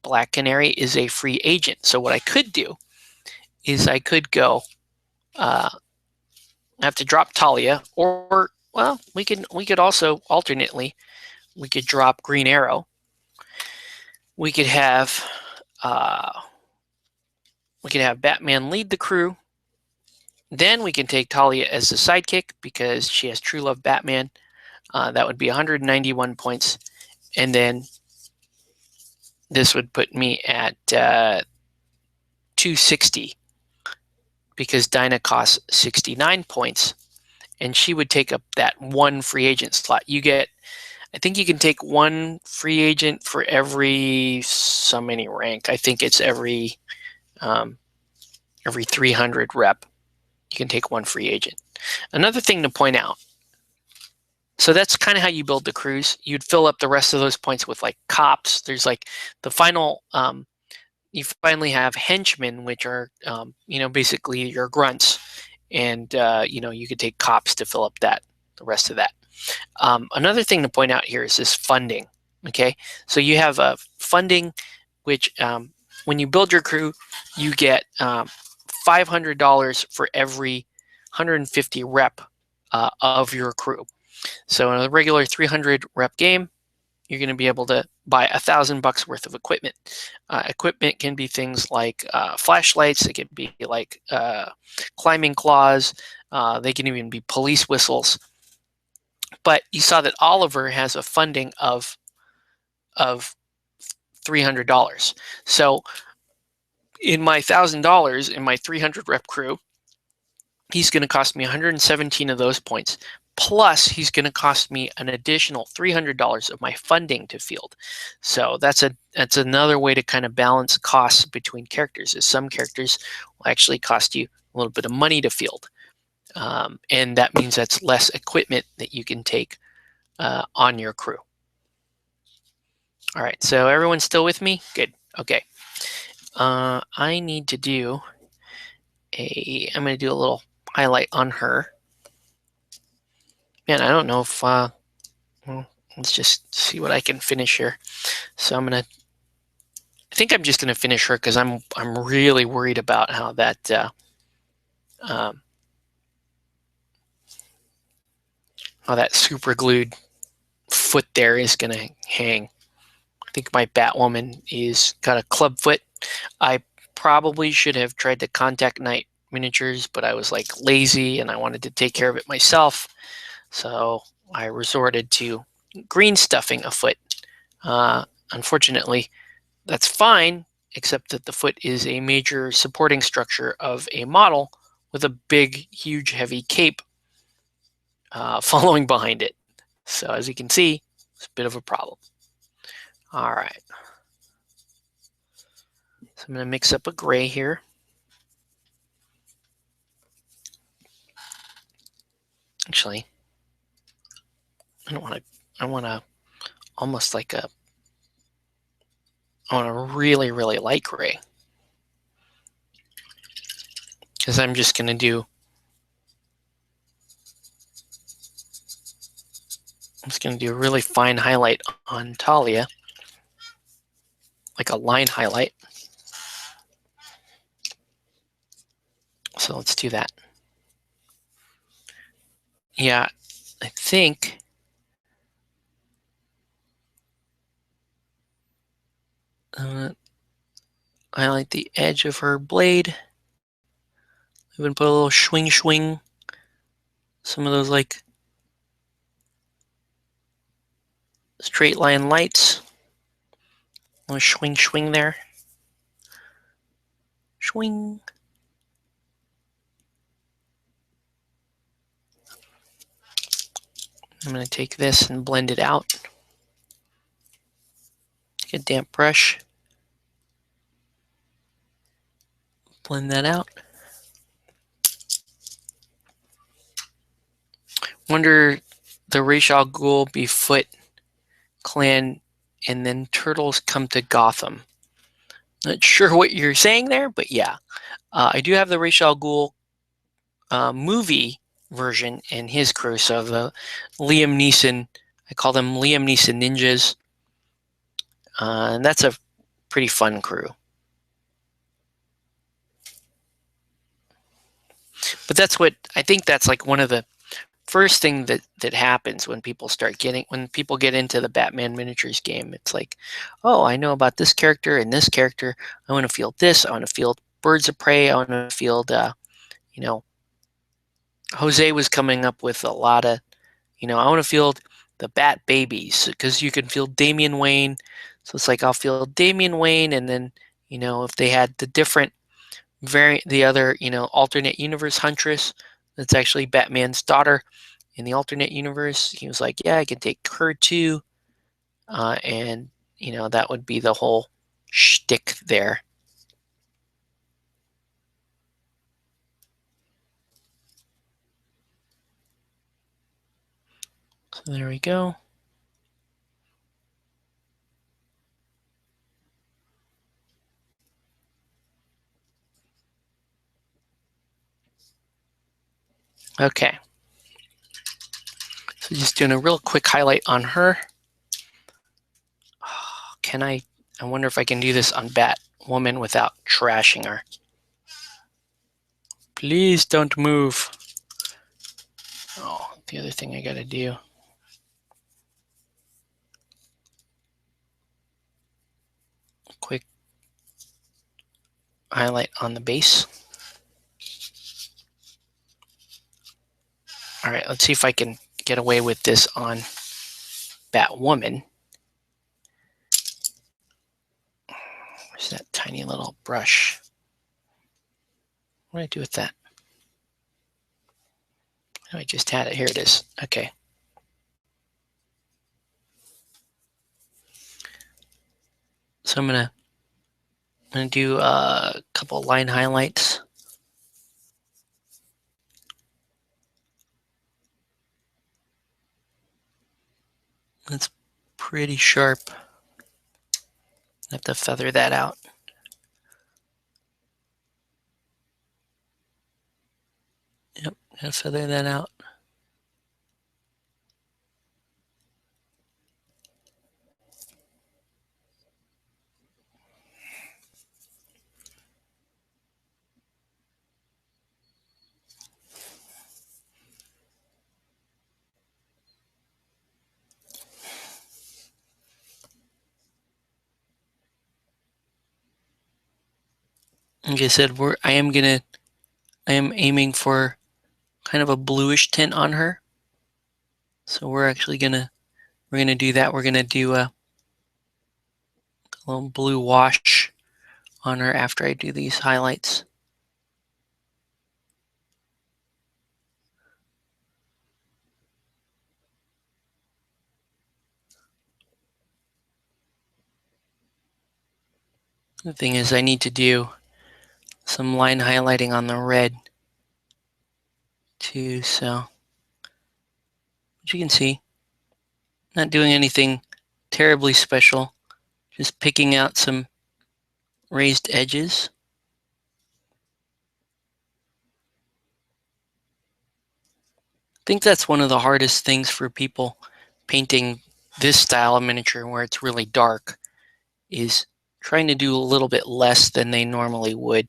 Black Canary is a free agent. So what I could do is I could go have to drop Talia, or well, we could also alternately we could drop Green Arrow. We could have Batman lead the crew. Then we can take Talia as the sidekick because she has True Love Batman. That would be 191 points, and then this would put me at 260 because Dinah costs 69 points, and she would take up that one free agent slot. I think you can take one free agent for every so many rank. I think it's every 300 rep. You can take one free agent. Another thing to point out. So that's kind of how you build the crews. You'd fill up the rest of those points with like cops. There's like the final. You finally have henchmen, which are basically your grunts, and you could take cops to fill up the rest of that. Another thing to point out here is this funding. Okay, so you have a funding, which when you build your crew, you get $500 for every 150 rep of your crew. So in a regular 300 rep game, you're going to be able to buy $1,000 worth of equipment. Equipment can be things like flashlights. It can be like climbing claws. They can even be police whistles. But you saw that Oliver has a funding of $300. So in my $1,000 in my 300 rep crew, he's going to cost me 117 of those points. Plus, he's going to cost me an additional $300 of my funding to field. So that's another way to kind of balance costs between characters. Is some characters will actually cost you a little bit of money to field, and that means that's less equipment that you can take on your crew. All right, so everyone's still with me? Good. Okay. I need to do I'm going to do a little highlight on her. Man, I don't know if well, let's just see what I can finish here. So I think I'm just gonna finish her because I'm really worried about how that super glued foot there is gonna hang. I think my Batwoman is got a club foot. I probably should have tried to Contact Knight miniatures, but I was like lazy and I wanted to take care of it myself. So I resorted to green stuffing a foot. Unfortunately, that's fine, except that the foot is a major supporting structure of a model with a big, huge, heavy cape following behind it. So as you can see, it's a bit of a problem. All right. So I'm going to mix up a gray here. Actually, I want to almost like I want a really, really light gray. Because I'm just going to do a really fine highlight on Talia, like a line highlight. So let's do that. Yeah, I think highlight the edge of her blade. Even put a little swing. Some of those like straight line lights. A little swing there. Swing. I'm going to take this and blend it out. Take a damp brush. Blend that out. Wonder the Ra's al Ghul be Foot Clan, and then Turtles come to Gotham. Not sure what you're saying there, but yeah. I do have the Ra's al Ghul movie version and his crew. So the Liam Neeson, I call them Liam Neeson ninjas. And that's a pretty fun crew. But that's what I think that's like one of the first thing that happens when people get into the Batman miniatures game. It's like, oh, I know about this character and this character. I want to field this. I want to field Birds of Prey. I want to field, Jose was coming up with a lot of, I want to field the Bat Babies because you can field Damian Wayne. So it's like I'll field Damian Wayne, and then if they had the different the other alternate universe Huntress, that's actually Batman's daughter in the alternate universe. He was like, yeah, I can take her too, and that would be the whole shtick there. So there we go. Okay. So just doing a real quick highlight on her. I wonder if I can do this on Batwoman without trashing her. Please don't move. Oh, the other thing I gotta do. Quick highlight on the base. All right, let's see if I can get away with this on Batwoman. Where's that tiny little brush? What do I do with that? Oh, I just had it. Here it is. Okay. So I'm gonna do a couple line highlights. That's pretty sharp. I have to feather that out. Yep, gotta feather that out. Like I said, I am aiming for kind of a bluish tint on her. So we're actually gonna do that. We're gonna do a little blue wash on her after I do these highlights. The thing is, I need to do some line highlighting on the red too, so as you can see, not doing anything terribly special, just picking out some raised edges. I think that's one of the hardest things for people painting this style of miniature where it's really dark, is trying to do a little bit less than they normally would.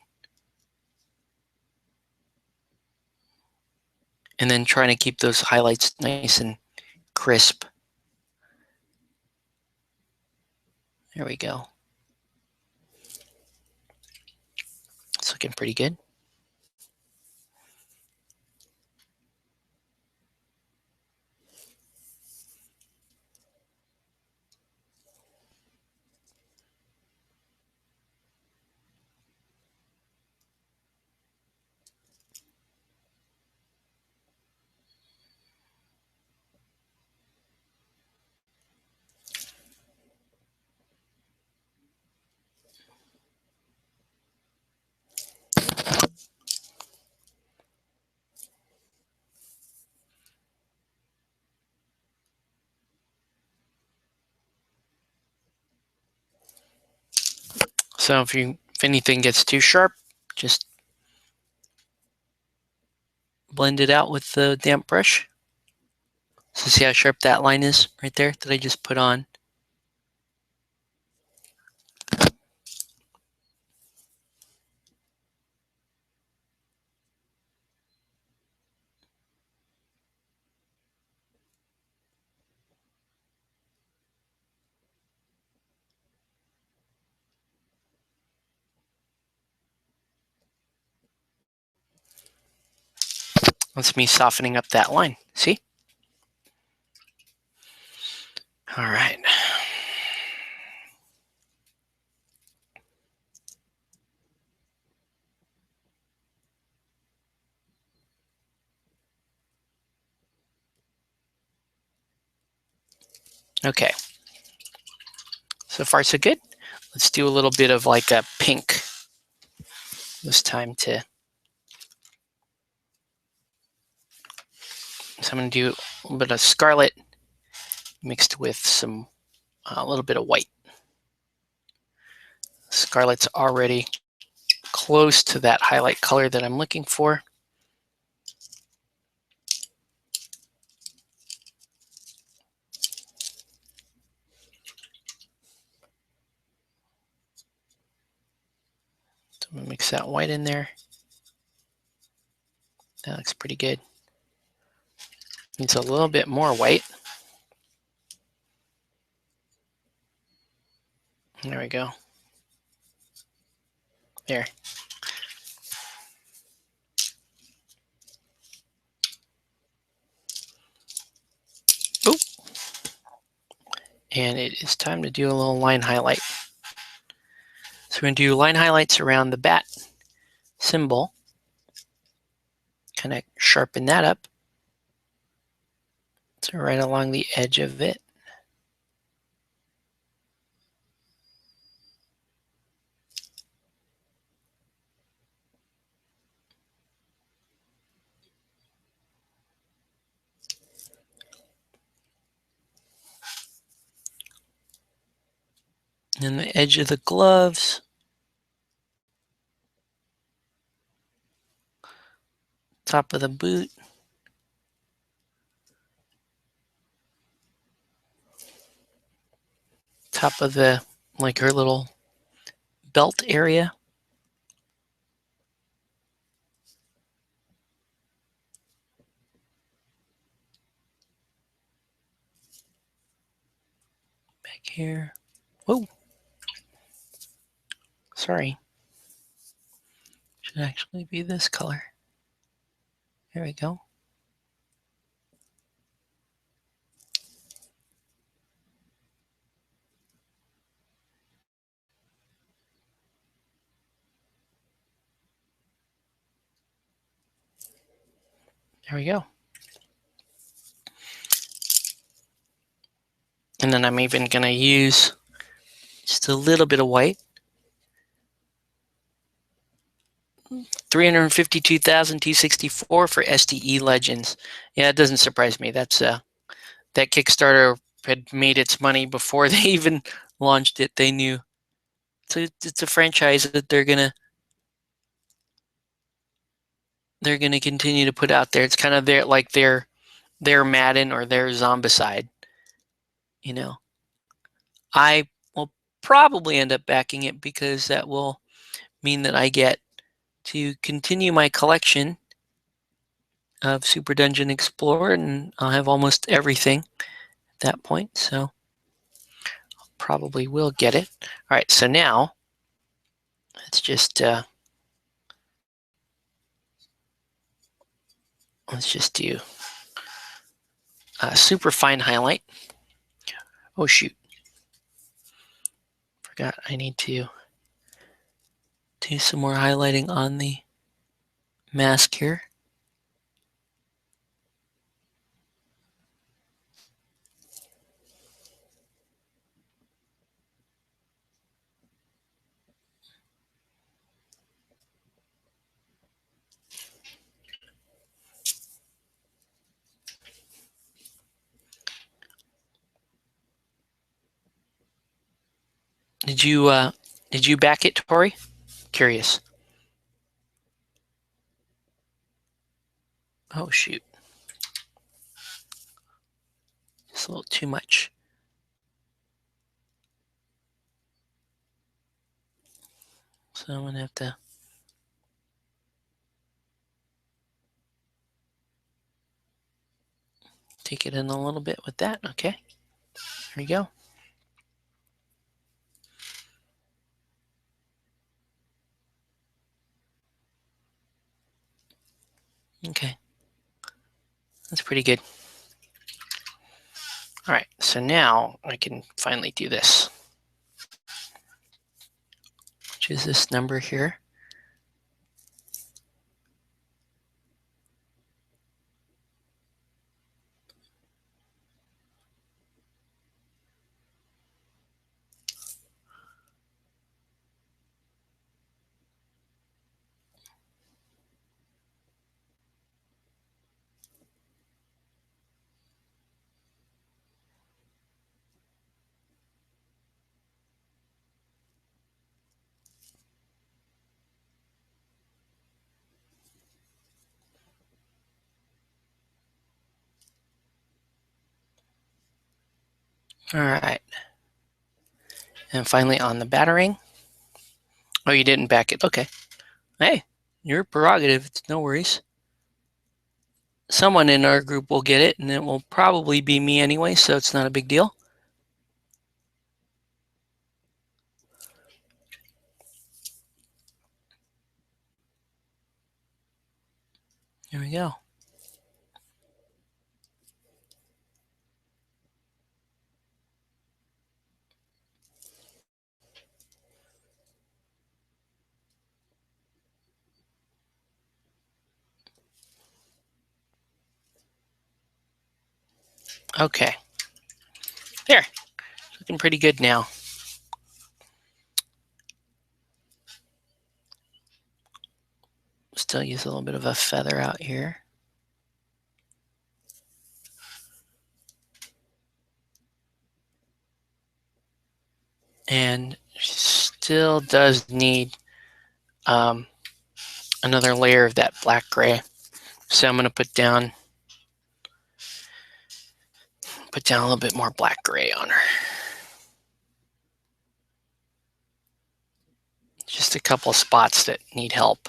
And then trying to keep those highlights nice and crisp. There we go. It's looking pretty good. So if anything gets too sharp, just blend it out with the damp brush. So see how sharp that line is right there that I just put on. That's me softening up that line. See? All right. Okay. So far, so good. Let's do a little bit of like a pink this time too. So I'm going to do a little bit of scarlet mixed with a little bit of white. Scarlet's already close to that highlight color that I'm looking for. So I'm going to mix that white in there. That looks pretty good. Needs a little bit more white. There we go. There. Oop. And it is time to do a little line highlight. So we're going to do line highlights around the bat symbol. Kind of sharpen that up. So right along the edge of it. And the edge of the gloves. Top of the boot. Top of the, like her little belt area. Back here. Whoa. Sorry. Should actually be this color. There we go. There we go. And then I'm even going to use just a little bit of white. 352,264 for SDE Legends. Yeah, it doesn't surprise me. That's that Kickstarter had made its money before they even launched it. They knew. So it's a franchise that they're gonna continue to put out there. It's kind of their Madden or their Zombicide. You know, I will probably end up backing it because that will mean that I get to continue my collection of Super Dungeon Explorer, and I'll have almost everything at that point. So probably will get it. All right, so now let's just do a super fine highlight. Oh shoot, forgot I need to do some more highlighting on the mask here. Did you Did you back it, Tori? Curious. Oh, shoot. Just a little too much. So I'm going to have to take it in a little bit with that. Okay. There you go. Okay. That's pretty good. All right. So now I can finally do this, which is this number here. All right. And finally on the battering. Oh, you didn't back it. Okay. Hey, your prerogative. It's no worries. Someone in our group will get it, and it will probably be me anyway, so it's not a big deal. There we go. Okay. There. Looking pretty good now. Still use a little bit of a feather out here. And still does need another layer of that black gray. So I'm going to put down a little bit more black gray on her. Just a couple of spots that need help.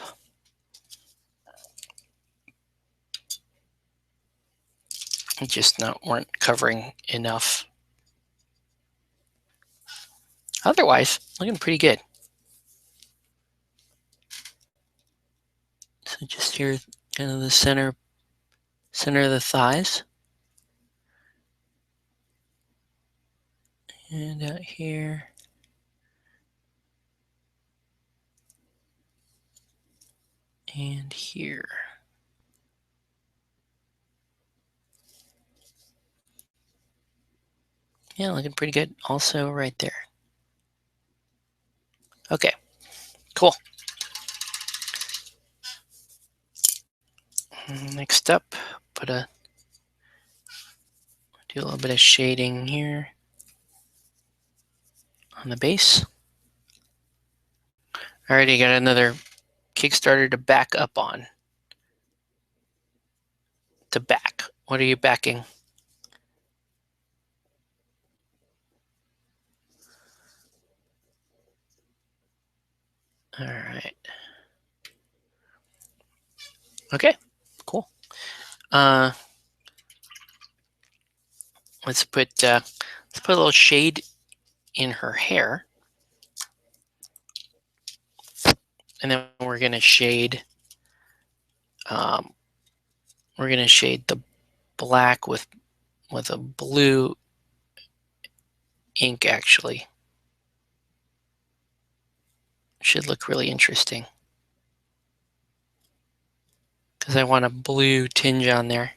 Just weren't covering enough. Otherwise, looking pretty good. So just here, kind of the center of the thighs. And out here. And here. Yeah, looking pretty good. Also right there. Okay, cool. Next up, do a little bit of shading here on the base. Alrighty, got another Kickstarter to back up on. To back. What are you backing? All right. Okay, cool. Let's put a little shade in her hair. And then we're going to shade the black with a blue ink, actually. Should look really interesting, because I want a blue tinge on there.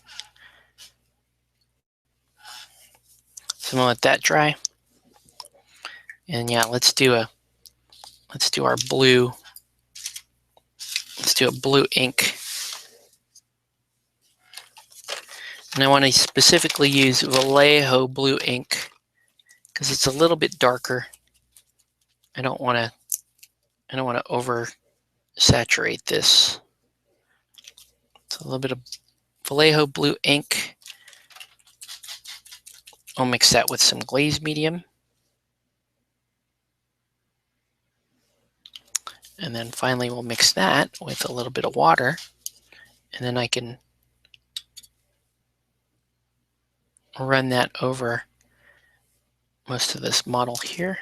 So I'm gonna let that dry. And yeah, let's do our blue. Let's do a blue ink. And I want to specifically use Vallejo blue ink because it's a little bit darker. I don't want to I don't want to oversaturate this. So a little bit of Vallejo blue ink. I'll mix that with some glaze medium. And then finally we'll mix that with a little bit of water. And then I can run that over most of this model here.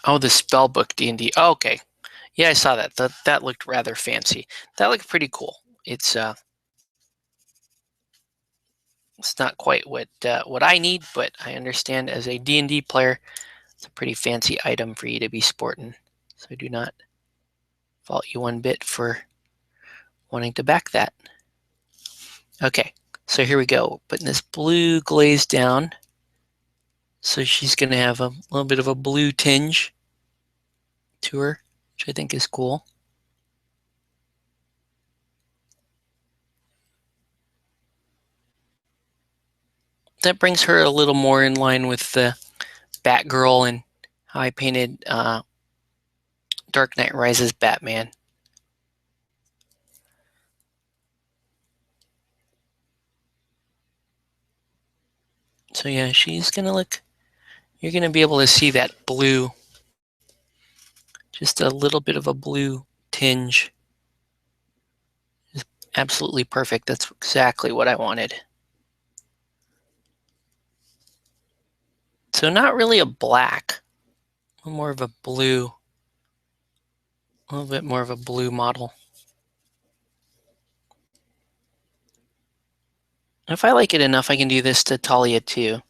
Oh, the Spellbook D&D. Oh, okay. Yeah, I saw that. That looked rather fancy. That looked pretty cool. It's not quite what I need, but I understand as a D&D player, it's a pretty fancy item for you to be sporting. So I do not fault you one bit for wanting to back that. Okay, so here we go. Putting this blue glaze down. So she's going to have a little bit of a blue tinge to her, which I think is cool. That brings her a little more in line with the Batgirl and how I painted Dark Knight Rises Batman. So yeah, she's going to look, you're going to be able to see that blue, just a little bit of a blue tinge. It's absolutely perfect. That's exactly what I wanted. So not really a black, more of a blue, a little bit more of a blue model. If I like it enough, I can do this to Talia too.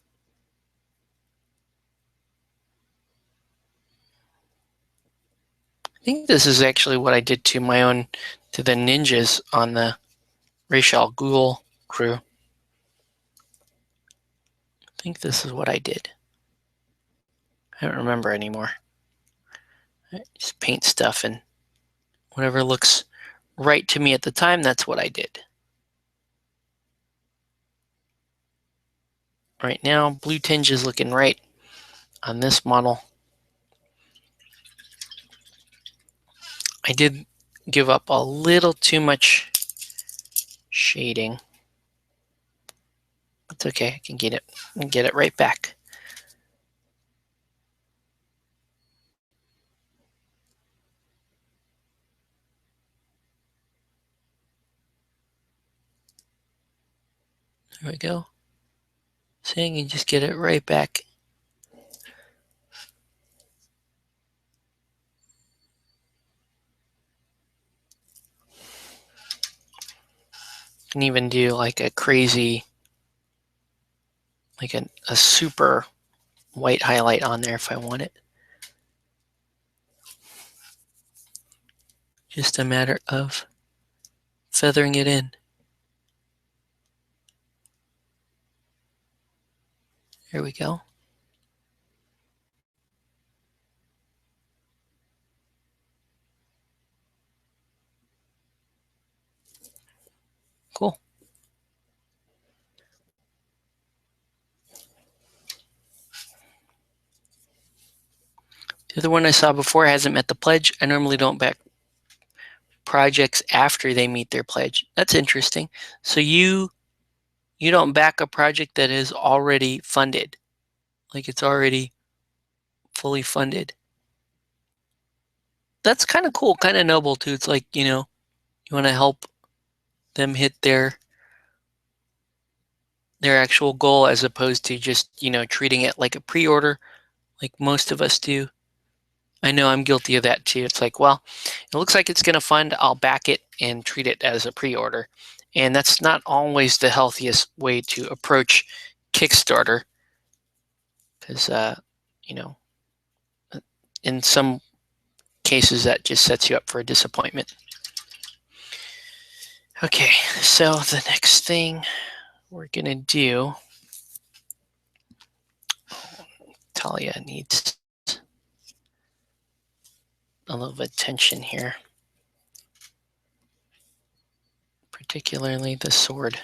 I think this is actually what I did to my own, to the ninjas on the Ra's al Ghul crew. I think this is what I did. I don't remember anymore. I just paint stuff and whatever looks right to me at the time, that's what I did. Right now, blue tinge is looking right on this model. I did give up a little too much shading. It's okay, I can get it right back. There we go. So you can just get it right back. You can even do like a crazy, like a super white highlight on there if I want it. Just a matter of feathering it in. There we go. Cool. The other one I saw before hasn't met the pledge. I normally don't back projects after they meet their pledge. That's interesting. So you don't back a project that is already funded, like it's already fully funded. That's kind of cool, kind of noble too. It's like, you want to help them hit their actual goal as opposed to just, treating it like a pre-order like most of us do. I know I'm guilty of that too. It's like, well, it looks like it's going to fund, I'll back it and treat it as a pre-order. And that's not always the healthiest way to approach Kickstarter because, in some cases that just sets you up for a disappointment. Okay, so the next thing we're going to do, Talia needs a little attention here, particularly the sword.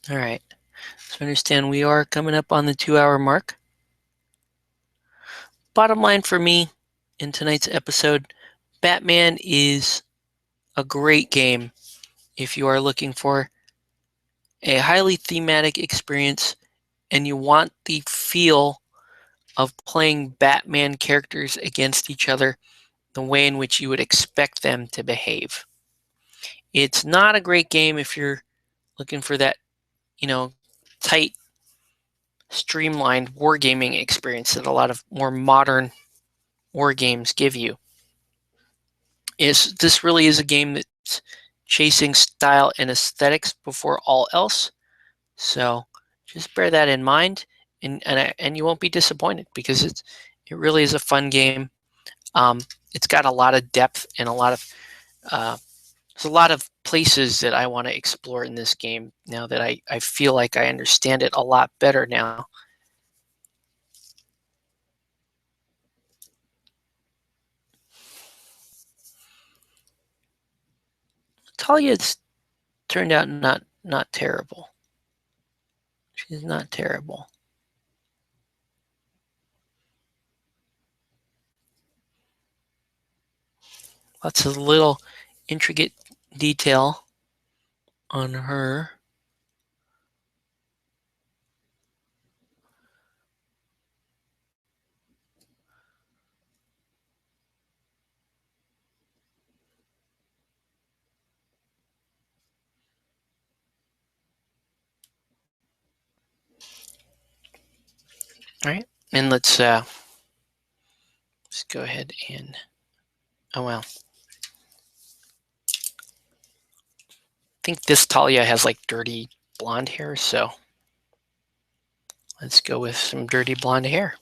All right. So understand we are coming up on the 2-hour mark. Bottom line for me in tonight's episode, Batman is a great game if you are looking for a highly thematic experience and you want the feel of playing Batman characters against each other the way in which you would expect them to behave. It's not a great game if you're looking for that, tight, streamlined wargaming experience that a lot of more modern war games give you. This really is a game that's chasing style and aesthetics before all else. So just bear that in mind, and you won't be disappointed because it really is a fun game. It's got a lot of depth and there's a lot of places that I want to explore in this game now that I feel like I understand it a lot better now. Talia's turned out not terrible. She's not terrible. Lots of little intricate detail on her. All right, and let's go ahead and, oh well. I think this Talia has like dirty blonde hair, so let's go with some dirty blonde hair.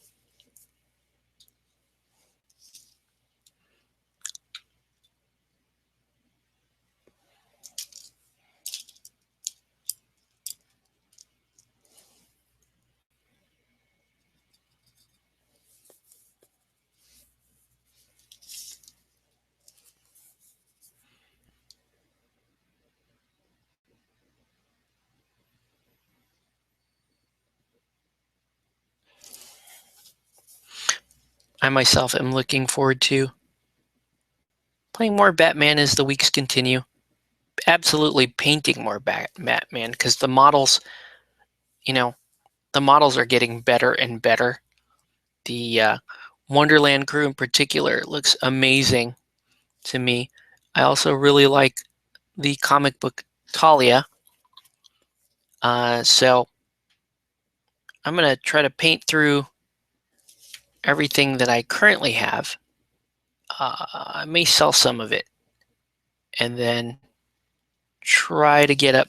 I myself am looking forward to playing more Batman as the weeks continue. Absolutely painting more Batman because the models, the models are getting better and better. The Wonderland crew in particular looks amazing to me. I also really like the comic book Talia. So I'm going to try to paint through everything that I currently have. I may sell some of it and then try to get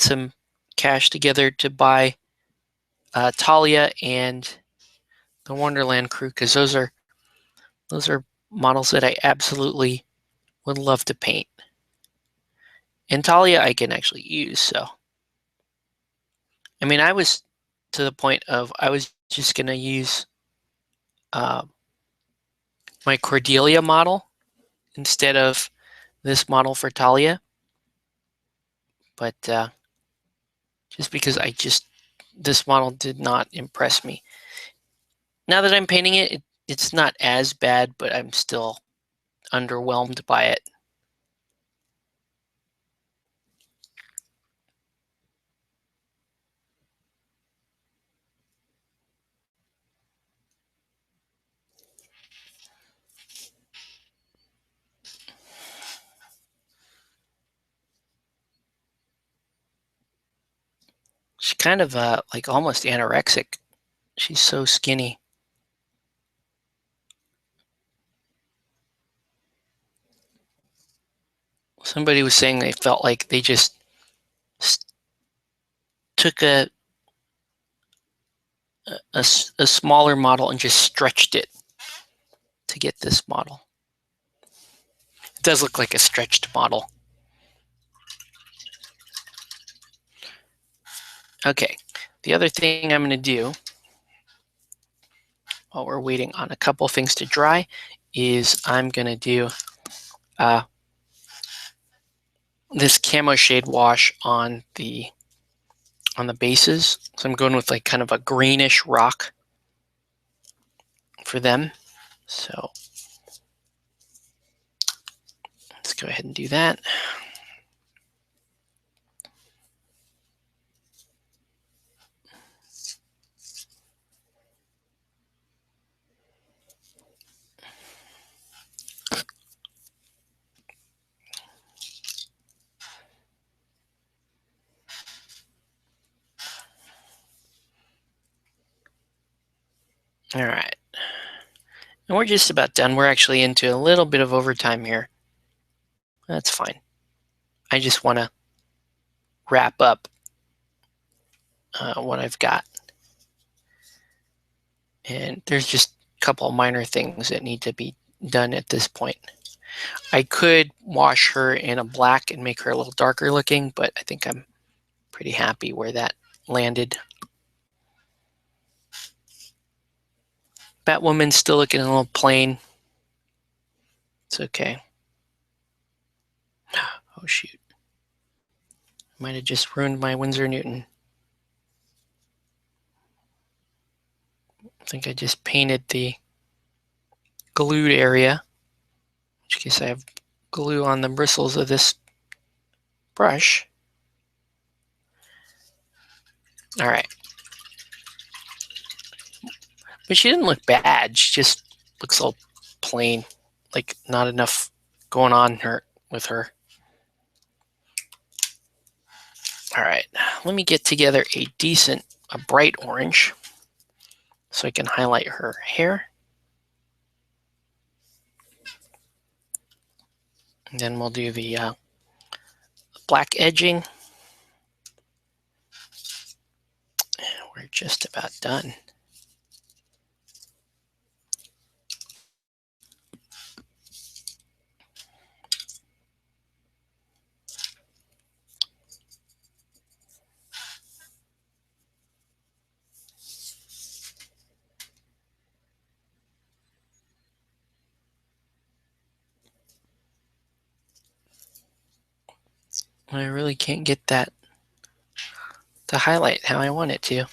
some cash together to buy Talia and the Wonderland crew because those are models that I absolutely would love to paint. And Talia I can actually use, so. I mean, I was to the point of I was just going to use my Cordelia model instead of this model for Talia. But just because this model did not impress me. Now that I'm painting it, it's not as bad, but I'm still underwhelmed by it. She's kind of like almost anorexic. She's so skinny. Somebody was saying they felt like they just took a smaller model and just stretched it to get this model. It does look like a stretched model. Okay, the other thing I'm going to do while we're waiting on a couple things to dry is I'm going to do this camo shade wash on the on the bases. So I'm going with like kind of a greenish rock for them. So let's go ahead and do that. All right. And we're just about done. We're actually into a little bit of overtime here. That's fine. I just want to wrap up what I've got. And there's just a couple minor things that need to be done at this point. I could wash her in a black and make her a little darker looking, but I think I'm pretty happy where that landed. Batwoman's still looking a little plain. It's okay. Oh shoot. Might have just ruined my Winsor Newton. I think I just painted the glued area, in which case I have glue on the bristles of this brush. All right. But she didn't look bad. She just looks all plain, like not enough going on with her. All right, let me get together a bright orange so I can highlight her hair. And then we'll do the black edging. We're just about done. I really can't get that to highlight how I want it to.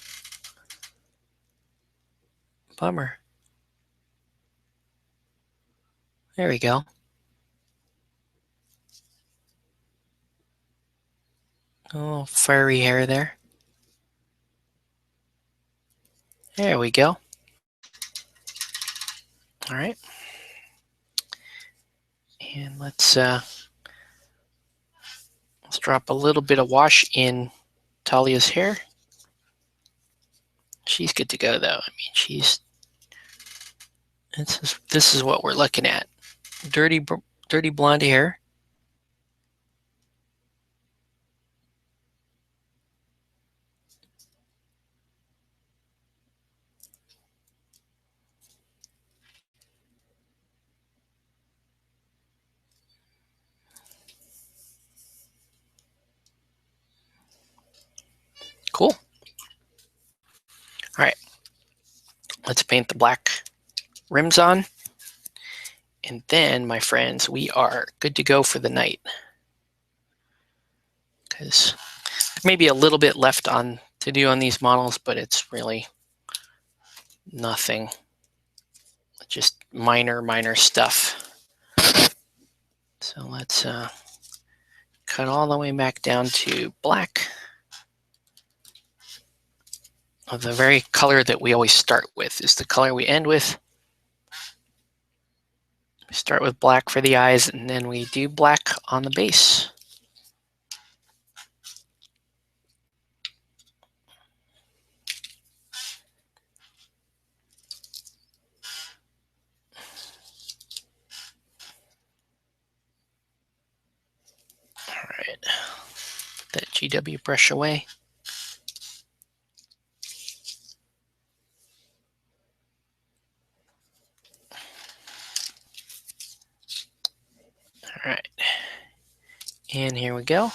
Bummer. There we go. Oh, fiery hair there. There we go. All right. And let's drop a little bit of wash in Talia's hair. She's good to go, though. I mean, this is what we're looking at. Dirty blonde hair. Cool. All right. Let's paint the black rims on. And then, my friends, we are good to go for the night. Because maybe a little bit left on to do on these models, but it's really nothing. Just minor stuff. So let's cut all the way back down to black. The very color that we always start with is the color we end with. We start with black for the eyes, and then we do black on the base. All right, put that GW brush away. All right, and here we go.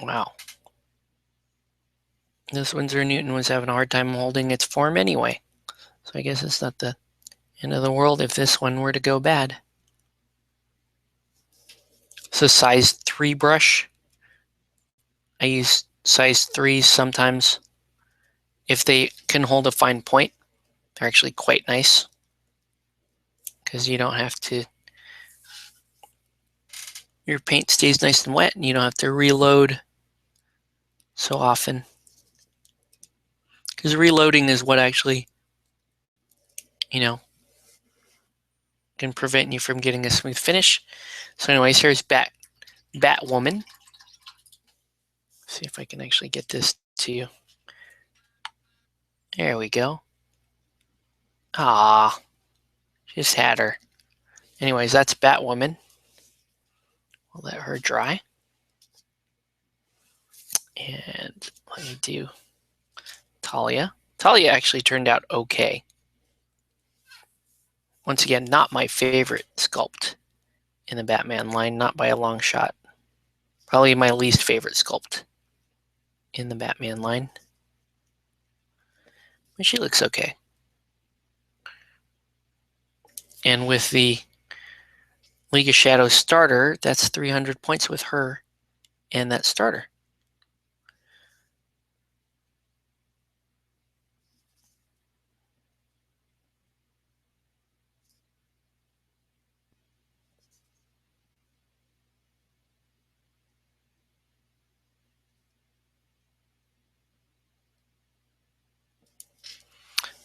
Wow. This Winsor Newton was having a hard time holding its form anyway. So I guess it's not the end of the world if this one were to go bad. So size 3 brush. I use size 3s sometimes. If they can hold a fine point, they're actually quite nice because you don't have to, your paint stays nice and wet and you don't have to reload so often. Because reloading is what actually, can prevent you from getting a smooth finish. So anyways, here's Batwoman. See if I can actually get this to you. There we go. Ah, just had her. Anyways, that's Batwoman. We'll let her dry. And let me do Talia. Talia actually turned out okay. Once again, not my favorite sculpt in the Batman line, not by a long shot. Probably my least favorite sculpt in the Batman line. But she looks okay. And with the League of Shadows starter, that's 300 points with her and that starter.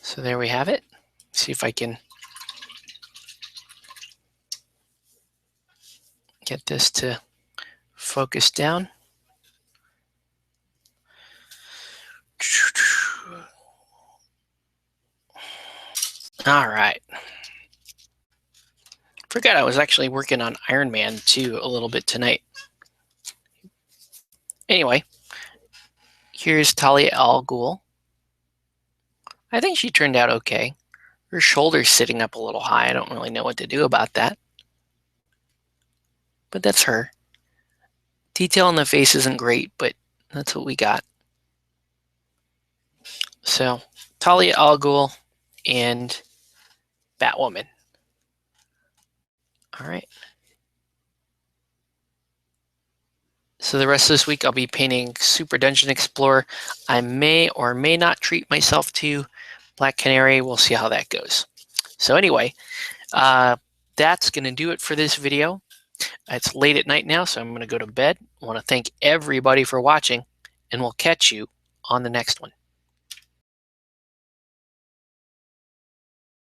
So there we have it. See if I can get this to focus down. All right. Forgot I was actually working on Iron Man 2 a little bit tonight. Anyway, here's Talia al Ghul. I think she turned out okay. Her shoulder's sitting up a little high. I don't really know what to do about that. But that's her. Detail on the face isn't great, but that's what we got. So, Talia al Ghul and Batwoman. All right. So the rest of this week, I'll be painting Super Dungeon Explorer. I may or may not treat myself to Black Canary. We'll see how that goes. So anyway, that's going to do it for this video. It's late at night now, so I'm going to go to bed. I want to thank everybody for watching, and we'll catch you on the next one.